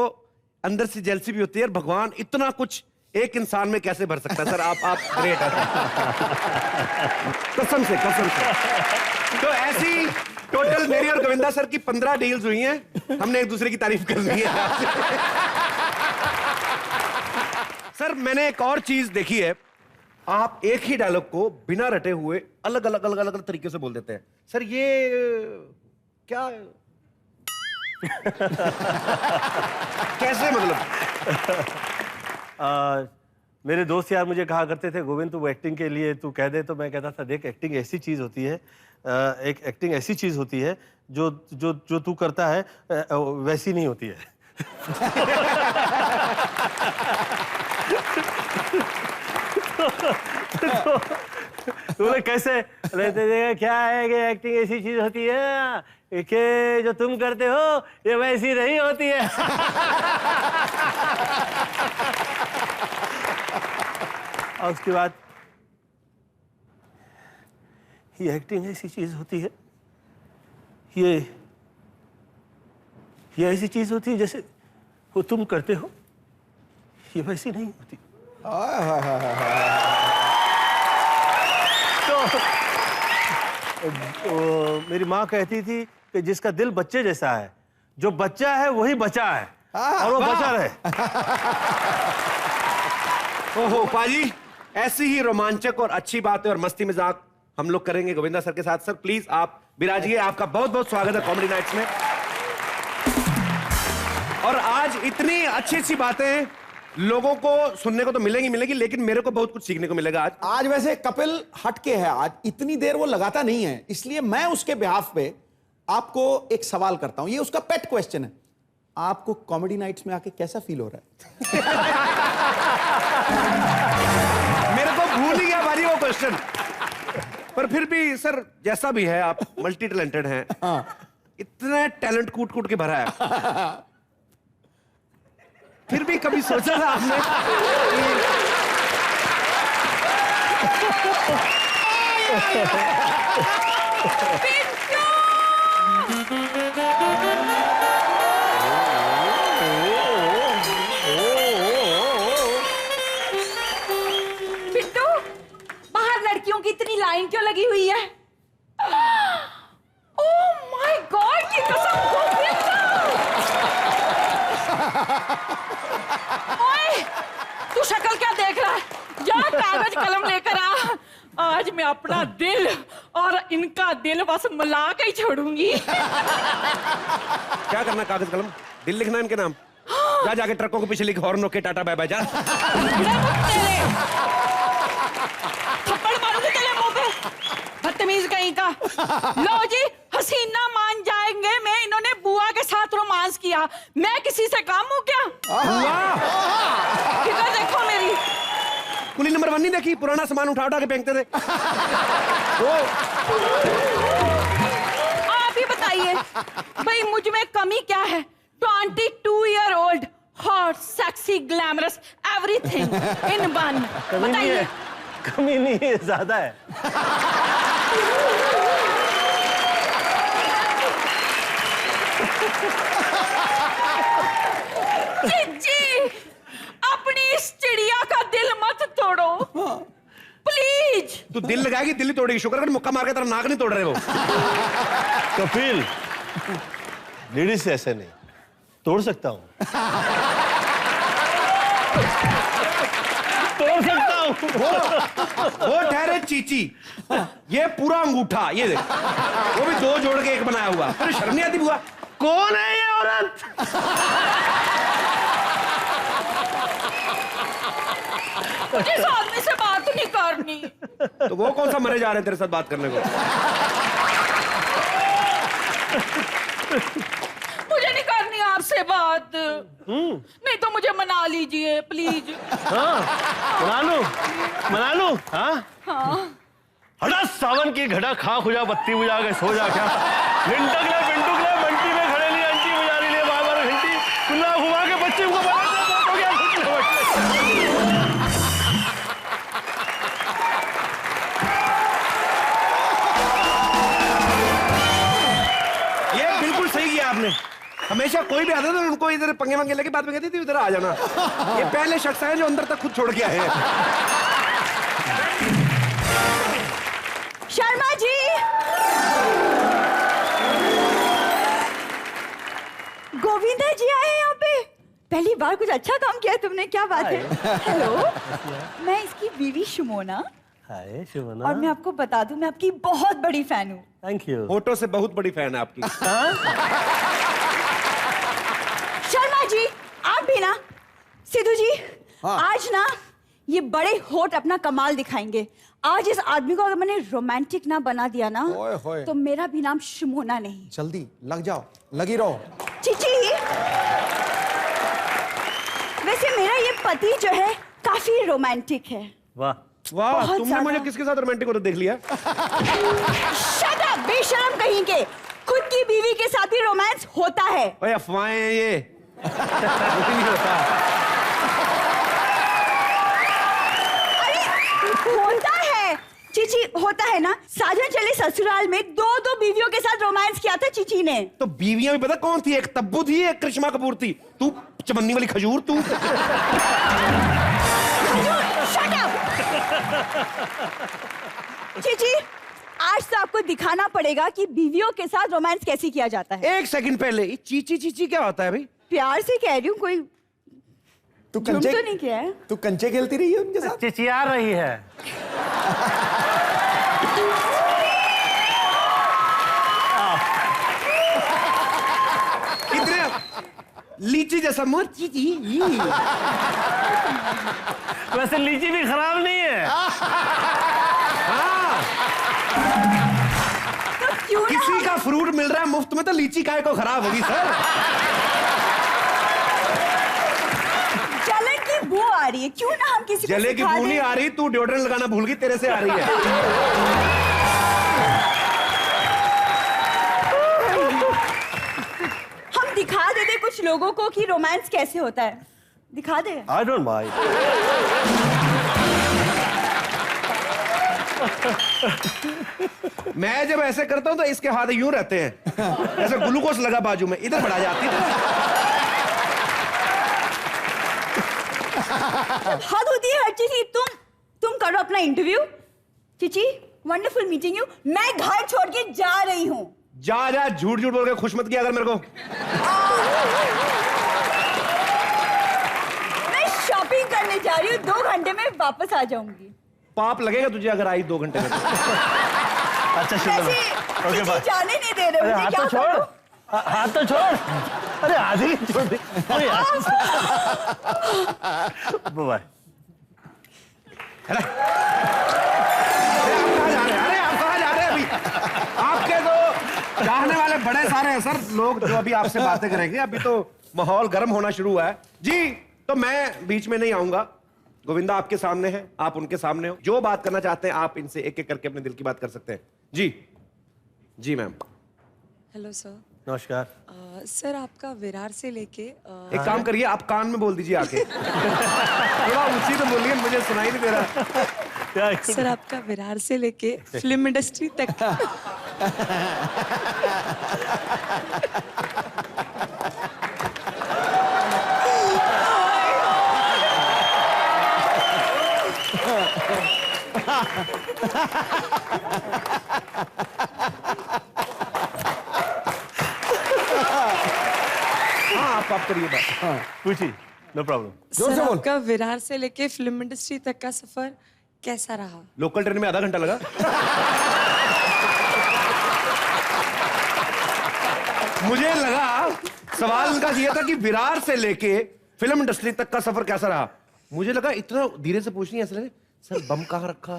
अंदर से जेलसी भी होती है। भगवान इतना कुछ एक इंसान में कैसे भर सकता है सर? आप ग्रेट है कसम से। तो ऐसी टोटल मेरी और गोविंदा सर की 15 डील्स हुई हैं। हमने एक दूसरे की तारीफ कर ली है। सर मैंने एक और चीज देखी है, आप एक ही डायलॉग को बिना रटे हुए अलग अलग तरीके से बोल देते हैं। सर ये क्या कैसे मतलब? मेरे दोस्त यार मुझे कहा करते थे, गोविंद तू एक्टिंग के लिए तू कह दे, तो मैं कहता था देख एक्टिंग ऐसी चीज होती है, एक एक्टिंग ऐसी चीज होती है जो जो जो तू करता है वैसी नहीं होती है। तो कैसे रहते क्या है कि एक्टिंग ऐसी चीज होती है कि जो तुम करते हो ये वैसी नहीं होती है। और उसके बाद ये एक्टिंग ऐसी चीज होती है, ये ऐसी चीज होती है जैसे वो तुम करते हो ये वैसी नहीं होती। तो मेरी माँ कहती थी कि जिसका दिल बच्चे जैसा है, जो बच्चा है वही बचा है और वो बचा रहे। ओहो पाजी, ऐसी ही रोमांचक और अच्छी बातें और मस्ती मजाक हम लोग करेंगे गोविंदा सर के साथ। सर प्लीज आप विराजिए, आपका बहुत बहुत स्वागत है कॉमेडी नाइट्स में। और आज इतनी अच्छी बातें लोगों को सुनने को तो मिलेगी, लेकिन मेरे को बहुत कुछ सीखने को मिलेगा आज। वैसे कपिल हटके है, आज इतनी देर वो लगाता नहीं है, इसलिए मैं उसके बिहाफ पे आपको एक सवाल करता हूं। ये उसका पेट क्वेश्चन है। आपको कॉमेडी नाइट्स में आके कैसा फील हो रहा है? मेरे को भूल ही गया भाई वो क्वेश्चन, पर फिर भी सर जैसा भी है आप मल्टी टैलेंटेड हैं। इतना टैलेंट कूट कूट के भरा है, फिर भी कभी सोचा था आपने? कागज कलम लेकर आ। आज मैं अपना दिल और इनका दिल बस मिला के ही छोड़ूंगी। क्या करना कागज कलम? दिल लिखना इनके नाम? जा जाके ट्रकों के पीछे लिख हॉर्न के टाटा बाय बाय जा। थप्पड़ मारूंगी तेरे मुंह पे, बदतमीज कहीं का। लो जी, हसीना मान जाएंगे मैं इन्होंने बुआ के साथ रोमांस किया। मैं किसी से कम हूँ क्या? किधर देखो मेरी कुली नंबर 1 नहीं देखी? पुराना सामान उठा उठा के फेंकते थे वो। आप ही बताइए भाई, मुझ में कमी क्या है? 22-year-old, hot, sexy, glamorous, everything in one। बताइए। कमी नहीं है, ज्यादा है। जी, अपनी इस चिड़िया का दिल मत तोड़ो प्लीज। तू दिल लगाएगी, दिल ही तोड़ेगी। शुक्र कर मुक्का मार के तेरा नाक नहीं तोड़ रहे वो। कपिल, लेडीज से ऐसे नहीं तोड़ सकता हूँ। तोड़ सकता हूँ। वो ठहरे चीची, ये पूरा अंगूठा, ये देख, वो भी 2 जोड़ के 1 बनाया हुआ। तेरे शर्म नहीं आती बुआ? कौन है ये औरत? जिस आदमी से बात नहीं करनी। तो वो कौन सा मरे जा रहे हैं तेरे साथ बात करने को? मुझे नहीं करनी आपसे बात। नहीं तो मुझे मना लीजिए प्लीज। हाँ, मना लूं? हाँ? हटा सावन की घटा, खा खुजा बत्ती बुझा के सो जा। क्या घंटक ले पिंटुक ले बंटी में खड़े लिए अंटी बुझारी ले बार घंटी कुल्ला घुमा के बच्चे को बना हो गया। ये बिल्कुल सही किया आपने। हमेशा कोई भी आता था उनको इधर पंगे वंगे लेके बात में कहती थी इधर आ जाना। ये पहले शख्स है जो अंदर तक खुद छोड़ के आए हैं। शर्मा जी, गोविंदा जी आए हैं यहाँ पे। पहली बार कुछ अच्छा काम किया तुमने, क्या बात है? हेलो, मैं इसकी बीवी शुमोना। हाय शिवना। और मैं आपको बता दूं, मैं आपकी बहुत बड़ी फैन हूँ। Thank you. फोटो से बहुत बड़ी फैन है आपकी। शर्मा जी, आप भी ना। सिद्धू जी, आज ना ये बड़े होठ अपना कमाल दिखाएंगे। आज इस आदमी को अगर मैंने रोमांटिक ना बना दिया ना, तो मेरा भी नाम शुमोना नहीं। जल्दी लग जाओ, लगी रहो। चीची, वैसे मेरा ये पति जो है काफी रोमांटिक है। वाह वाह, बहुत तुमने ज्यादा। मुझे किसके साथ रोमांटिक होते देख लिया? शट अप, बेशरम कहीं के। खुद की बीवी के साथ ही रोमांस होता है। ओए अफवाहें हैं ये। कुछ नहीं होता। अरे होता है चीची, होता है ना। साजन चले ससुराल में 2 बीवियों के साथ रोमांस किया था चीची ने। तो बीवियां भी पता कौन थी? एक तब्बू थी, एक करिश्मा कपूर थी। तू चमन्नी वाली खजूर तू। Shut up! चीची, आज तो आपको दिखाना पड़ेगा कि बीवियों के साथ रोमांस कैसे किया जाता है। 1 सेकंड पहले ये चीची चीची क्या होता है भाई? प्यार से कह रही हूँ, कोई तू जुर्म कंचे तो नहीं किया है। तू कंचे खेलती रही है उनके साथ? चिचिया रही है। कितने लीची जैसा मुंह। चीची। वैसे लीची भी खराब नहीं है। हाँ, तो क्यों ना किसी का फ्रूट मिल रहा है मुफ्त में, तो लीची काहे को खराब होगी सर? जलन की बू आ रही है, क्यों ना हम किसी को जले की सिखा बू नहीं दें? आ रही, तू डिओड्रेंट लगाना भूल गई, तेरे से आ रही है। हम दिखा देते कुछ लोगों को कि रोमांस कैसे होता है। दिखा दे। I don't mind. मैं जब ऐसे करता हूं तो इसके हाथ यूं रहते हैं, ऐसे ग्लूकोज लगा बाजू में, इधर बढ़ा जाती है। हद होती है हर चीज की। तुम करो अपना interview. Chichi, wonderful meeting you. मैं घर छोड़ के जा रही हूँ। जा जा, झूठ झूठ बोल के खुश मत किया अगर मेरे को। मैं शॉपिंग करने जा रही हूँ, 2 घंटे में वापस आ जाऊंगी। पाप लगेगा तुझे अगर आई 2 घंटे में। अच्छा शुक्र। Okay bye. जाने नहीं दे रहे मुझे, हाथ क्या तो छोड़, करूं? हाथ तो छोड़। अरे हाथ ही छोड़ दे। बाय। अरे आप कहाँ जा रहे हैं? अरे आप कहाँ जा रहे हैं अभी? आपके तो चाहने वाले बड़े सारे हैं सर, लोग जो अभी आपसे बातें करेंगे। अभी तो माहौल गर्म होना शुरू हुआ है जी। तो मैं बीच में नहीं आऊंगा। गोविंदा आपके सामने है, आप उनके सामने हो। जो बात करना चाहते हैं आप इनसे एक एक करके अपने दिल की बात कर सकते हैं। जी जी मैम। Hello sir. नमस्कार। सर आपका विरार से लेके एक काम करिए, आप कान में बोल दीजिए आके। थोड़ा ऊंची तो बोलिए, मुझे सुनाई नहीं दे रहा। सर आपका विरार से लेके फिल्म इंडस्ट्री तक आप करिए बात। पूछिए, नो प्रॉब्लम। सर आपका विरार से लेके फिल्म इंडस्ट्री तक का सफर कैसा रहा? लोकल ट्रेन में आधा घंटा लगा। मुझे लगा सवाल उनका ये था कि विरार से लेके फिल्म इंडस्ट्री तक का सफर कैसा रहा। मुझे लगा इतना धीरे से पूछनी है, ऐसे लगे सर बम कहाँ रखा।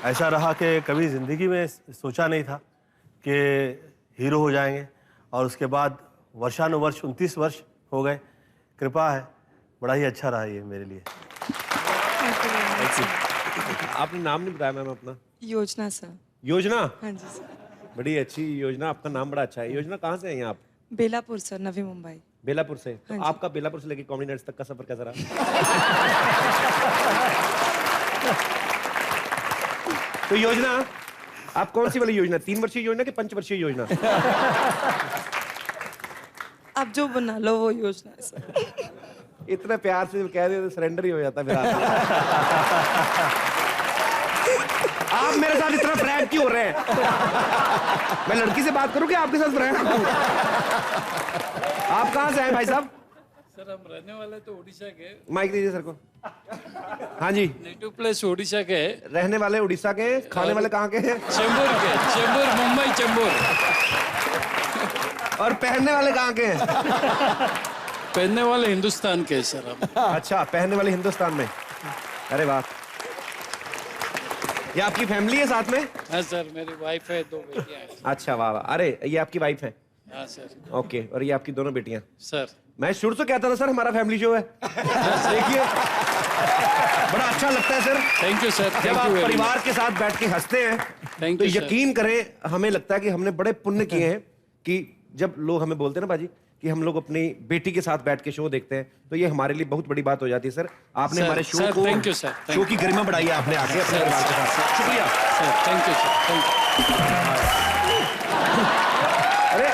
ऐसा रहा कि कभी जिंदगी में सोचा नहीं था कि हीरो हो जाएंगे, और उसके बाद वर्षानुवर्ष 29 वर्ष हो गए। कृपा है, बड़ा ही अच्छा रहा ये मेरे लिए। आपने नाम नहीं बताया मैम अपना। योजना सर। योजना? हाँ जी सर। बड़ी अच्छी योजना, आपका नाम बड़ा अच्छा है। योजना कहाँ से हैं आप? बेलापुर सर, नवी मुंबई। बेलापुर से? तो हाँ जी। आपका बेलापुर से लेके कॉमेडी नाइट्स तक का सफर कैसा रहा? तो योजना, आप कौन सी वाली योजना, 3 वर्षीय योजना कि 5 वर्षीय योजना? आप जो बना लो वो योजना है सर। इतना प्यार से कह दे तो सरेंडर ही हो जाता फिर। आप मेरे साथ इतना फ्रैंक क्यों हो रहे हैं? मैं लड़की से बात करूं कि आपके साथ फ्रैंक हूं? आप कहां से हैं भाई साहब? सर हम रहने वाले तो उड़ीसा के। माइक दीजिए सर को। हाँ जी। नेटिव प्लेस उड़ीसा के। रहने वाले उड़ीसा के, खाने वाले कहाँ के हैं? चेंबूर के। चेंबूर, मुंबई चेंबूर। और पहनने वाले कहाँ के हैं? पहनने वाले हिंदुस्तान के सर हम। अच्छा, पहनने वाले हिंदुस्तान में। अरे वाह। ये आपकी फैमिली है साथ में? हाँ सर, मेरी वाइफ है, 2 बेटियां हैं। अच्छा वाह वाह। अरे ये आपकी वाइफ है? हाँ सर। ओके, और ये आपकी दोनों बेटियां? सर मैं शुरू से कहता था सर हमारा फैमिली शो है। देखिए बड़ा अच्छा लगता है सर। Thank you sir. जब आप परिवार के साथ बैठ के हंसते हैं तो यकीन करें हमें लगता है कि हमने बड़े पुण्य किए हैं कि जब लोग हमें बोलते हैं ना बाजी कि हम लोग अपनी बेटी के साथ बैठ के शो देखते हैं, तो ये हमारे लिए बहुत बड़ी बात हो जाती है सर। आपने हमारे शो को, थैंक यू सर, शो की गरिमा बढ़ाई है आपने आके अपने परिवार के साथ। शुक्रिया sir. Thank you sir. Thank you. अरे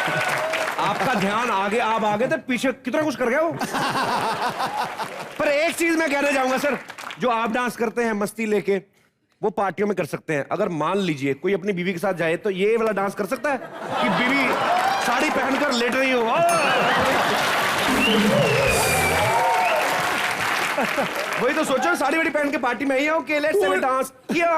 आपका ध्यान आगे, आप आगे थे, पीछे कितना कुछ कर गए हो। पर एक चीज मैं कहना चाहूंगा सर, जो आप डांस करते हैं मस्ती लेके, वो पार्टियों में कर सकते हैं। अगर मान लीजिए कोई अपनी बीवी के साथ जाए तो ये वाला डांस कर सकता है कि बीवी साड़ी पहनकर लेट रही हो। वही तो सोचो, साड़ी वाड़ी पहन के पार्टी में आई हो कि लेट्स हैव अ डांस किया।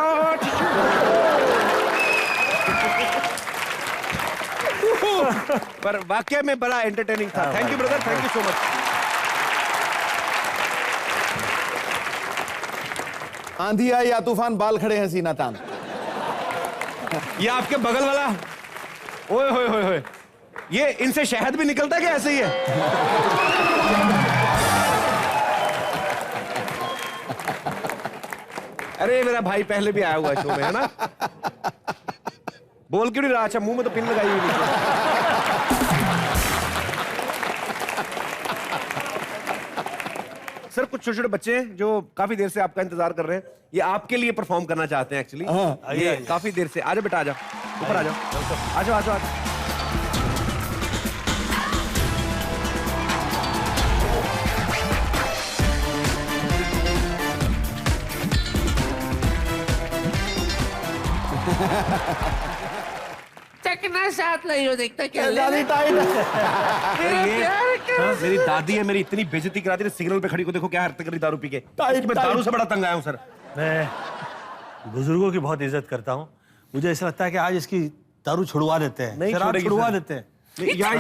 पर वाकई में बड़ा एंटरटेनिंग था। Thank you brother, thank you so much. आंधी आई या तूफान, बाल खड़े हैं सीना तान। ये आपके बगल वाला, ओए होए होए होए, ये इनसे शहद भी निकलता है क्या ऐसे ही है? अरे मेरा भाई पहले भी आया हुआ है शो में, है ना? बोल क्यों नहीं रहा? अच्छा, मुंह में तो पिन लगाई हुई नीचे। सर कुछ छोटे छोटे बच्चे हैं जो काफी देर से आपका इंतजार कर रहे हैं, ये आपके लिए परफॉर्म करना चाहते हैं एक्चुअली। ये काफी देर से। आजा बेटा, आजा ऊपर, आजा, आजा आजा। चक चकना साथ नहीं हो देखता क्या दादी टाइट मेरी दादी है, मेरी इतनी बेइज्जती करा दी सिग्नल पे खड़ी को, देखो क्या हरकत करी दारू पी के। मैं दारू से बड़ा तंग आया हूँ सर। मैं बुजुर्गों की बहुत इज्जत करता हूँ, मुझे ऐसा लगता है कि आज इसकी दारू छुड़वा देते हैं, शराब छुड़वा देते हैं। यहाँ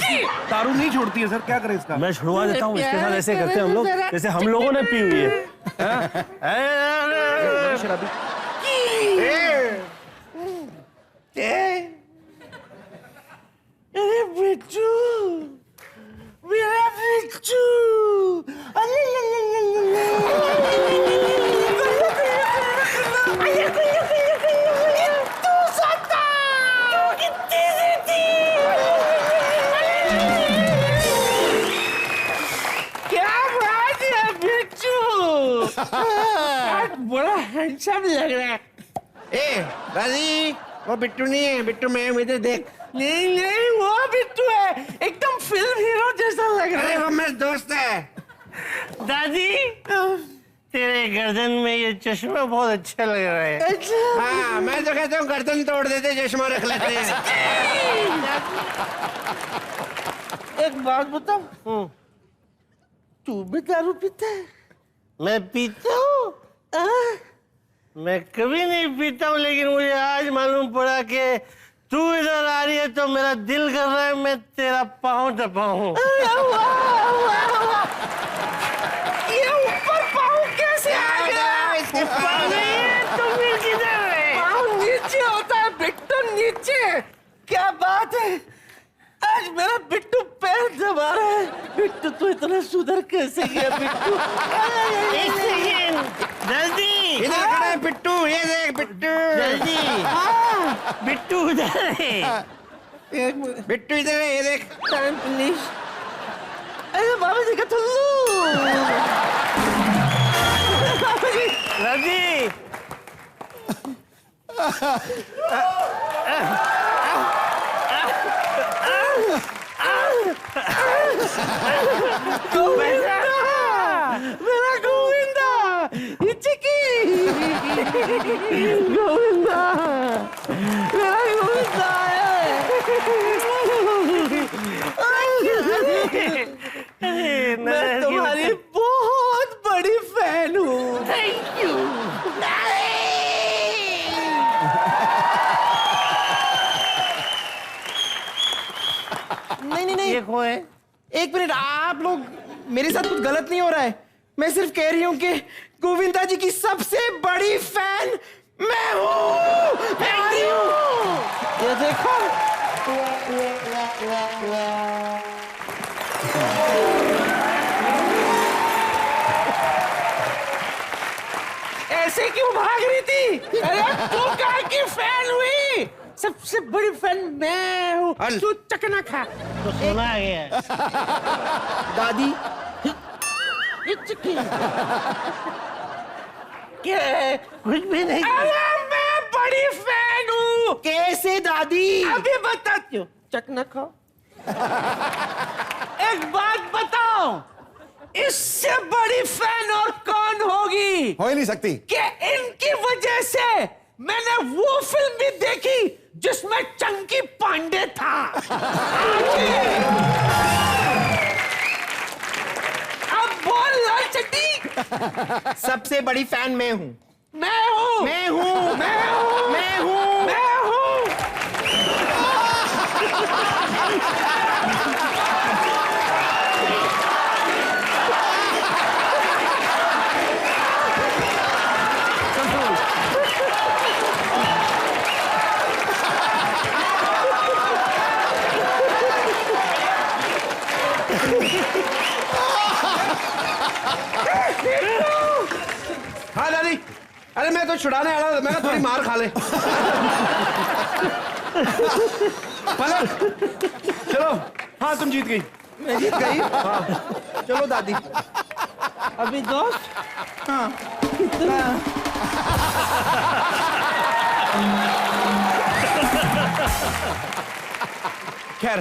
दारू नहीं छोड़ती है सर, क्या करें इसका? मैं छुड़वा देता हूँ, इसके साथ ऐसे करते हैं हम लोग जैसे हम लोगों ने पी हुई है। शराबी अरे बिट्टू, मेरा बिट्टू, बड़ा हैंडसम लग रहा है। ए दादी, वो बिट्टू नहीं है, बिट्टू मैं मुझे देख। नहीं नहीं, वो बिट्टू है, एकदम फिल्म हीरो जैसा लग रहा है। वो मेरा दोस्त है। दादी, तेरे गर्दन में ये चश्मा बहुत अच्छा लग रहा है। अच्छा। हाँ, मैं तो कहता हूँ गर्दन तोड़ देते, चश्मा रख लेते हैं। एक बात बताओ, तू भी दारू पीता है? मैं पीता हूँ? मैं कभी नहीं पीता हूँ, लेकिन मुझे आज मालूम पड़ा कि तू इधर आ रही है तो मेरा दिल कर रहा है मैं तेरा पाँव दबाऊं। ये ऊपर पाँव कैसे आ गया? इसके पाँव नहीं है तो फिर किधर है? पाँव नीचे होता है बिट्टू, नीचे। क्या बात है, आज मेरा बिट्टू पैर दबा रहा है। बिट्टू तू इतना सुधर कैसे गया बिट्टू? एक सेकेंड, जल्दी इधर खड़ा है बिट्टू, ये देख बिट्टू। जल्दी, बिट्टू उधर है। बिट्टू इधर है, ये देख। Time please. अरे बाबा जी का थुल्लू। बाबा जी। जल्दी। गोविंदा, मेरा गोविंदा, ये चिकी। गोविंदा, मेरा गोविंदा है। मैं तुम्हारी बहुत बड़ी फैन हूँ। Thank you. नहीं नहीं नहीं, ये कौन है? एक मिनट, आप लोग, मेरे साथ कुछ गलत नहीं हो रहा है। मैं सिर्फ कह रही हूँ कि गोविंदा जी की सबसे बड़ी फैन मैं हूँ। मैं आ रही हूँ। ये देखो, ऐसे क्यों भाग रही थी? अरे तू क्या की फैन हुई? सबसे बड़ी फैन मैं हूँ। तू चकना खा। तो सुना गया। दादी, क्या है? कुछ भी नहीं। अरे मैं बड़ी फैन हूँ। कैसे दादी? अभी बताती हूँ, चकना खाओ। एक बात बताओ, इससे बड़ी फैन और कौन होगी? हो ही नहीं सकती। कि इनकी वजह से मैंने वो फिल्म भी देखी जिसमें चंकी पांडे था। अब बोल लाल चड्डी। सबसे बड़ी फैन मैं हूँ। मैं हूँ, मैं हूँ, मैं हूँ, मैं हूँ, मैं हूँ। हाँ दादी, अरे मैं तो छुड़ाने आ रहा था, मैं थोड़ी मार खा ले। पलक, चलो। हाँ तुम जीत गई। मैं जीत गई? हाँ। चलो दादी, अभी दोस्त। हाँ। खैर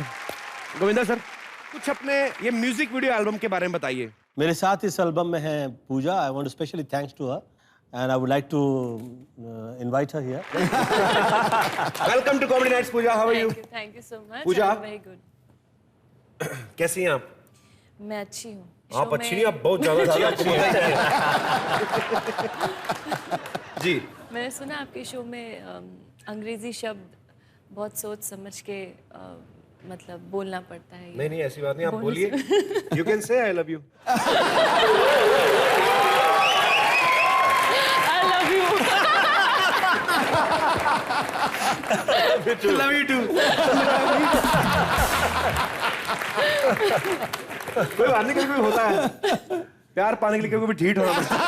गोविंदा सर, कुछ अपने ये म्यूजिक वीडियो एल्बम के बारे में बताइए। मेरे साथ इस एल्बम में है Pooja. I want specially thanks to her. and I would like to invite her here. Welcome to Comedy Nights, Pooja. How are you? Thank you so much Pooja. Very good. कैसी हैं आप? मैं अच्छी हूँ। आप अच्छी नहीं, आप बहुत ज्यादा अच्छी हैं। जी। मैंने सुना आपके शो में अंग्रेजी शब्द बहुत सोच समझ के मतलब बोलना पड़ता है। नहीं ऐसी बात नहीं, आप बोलिए। You can say I love you. I love you. Love you too. कोई बात नहीं, कभी होता है प्यार पाने के लिए कभी ढीठ होना पड़ता है।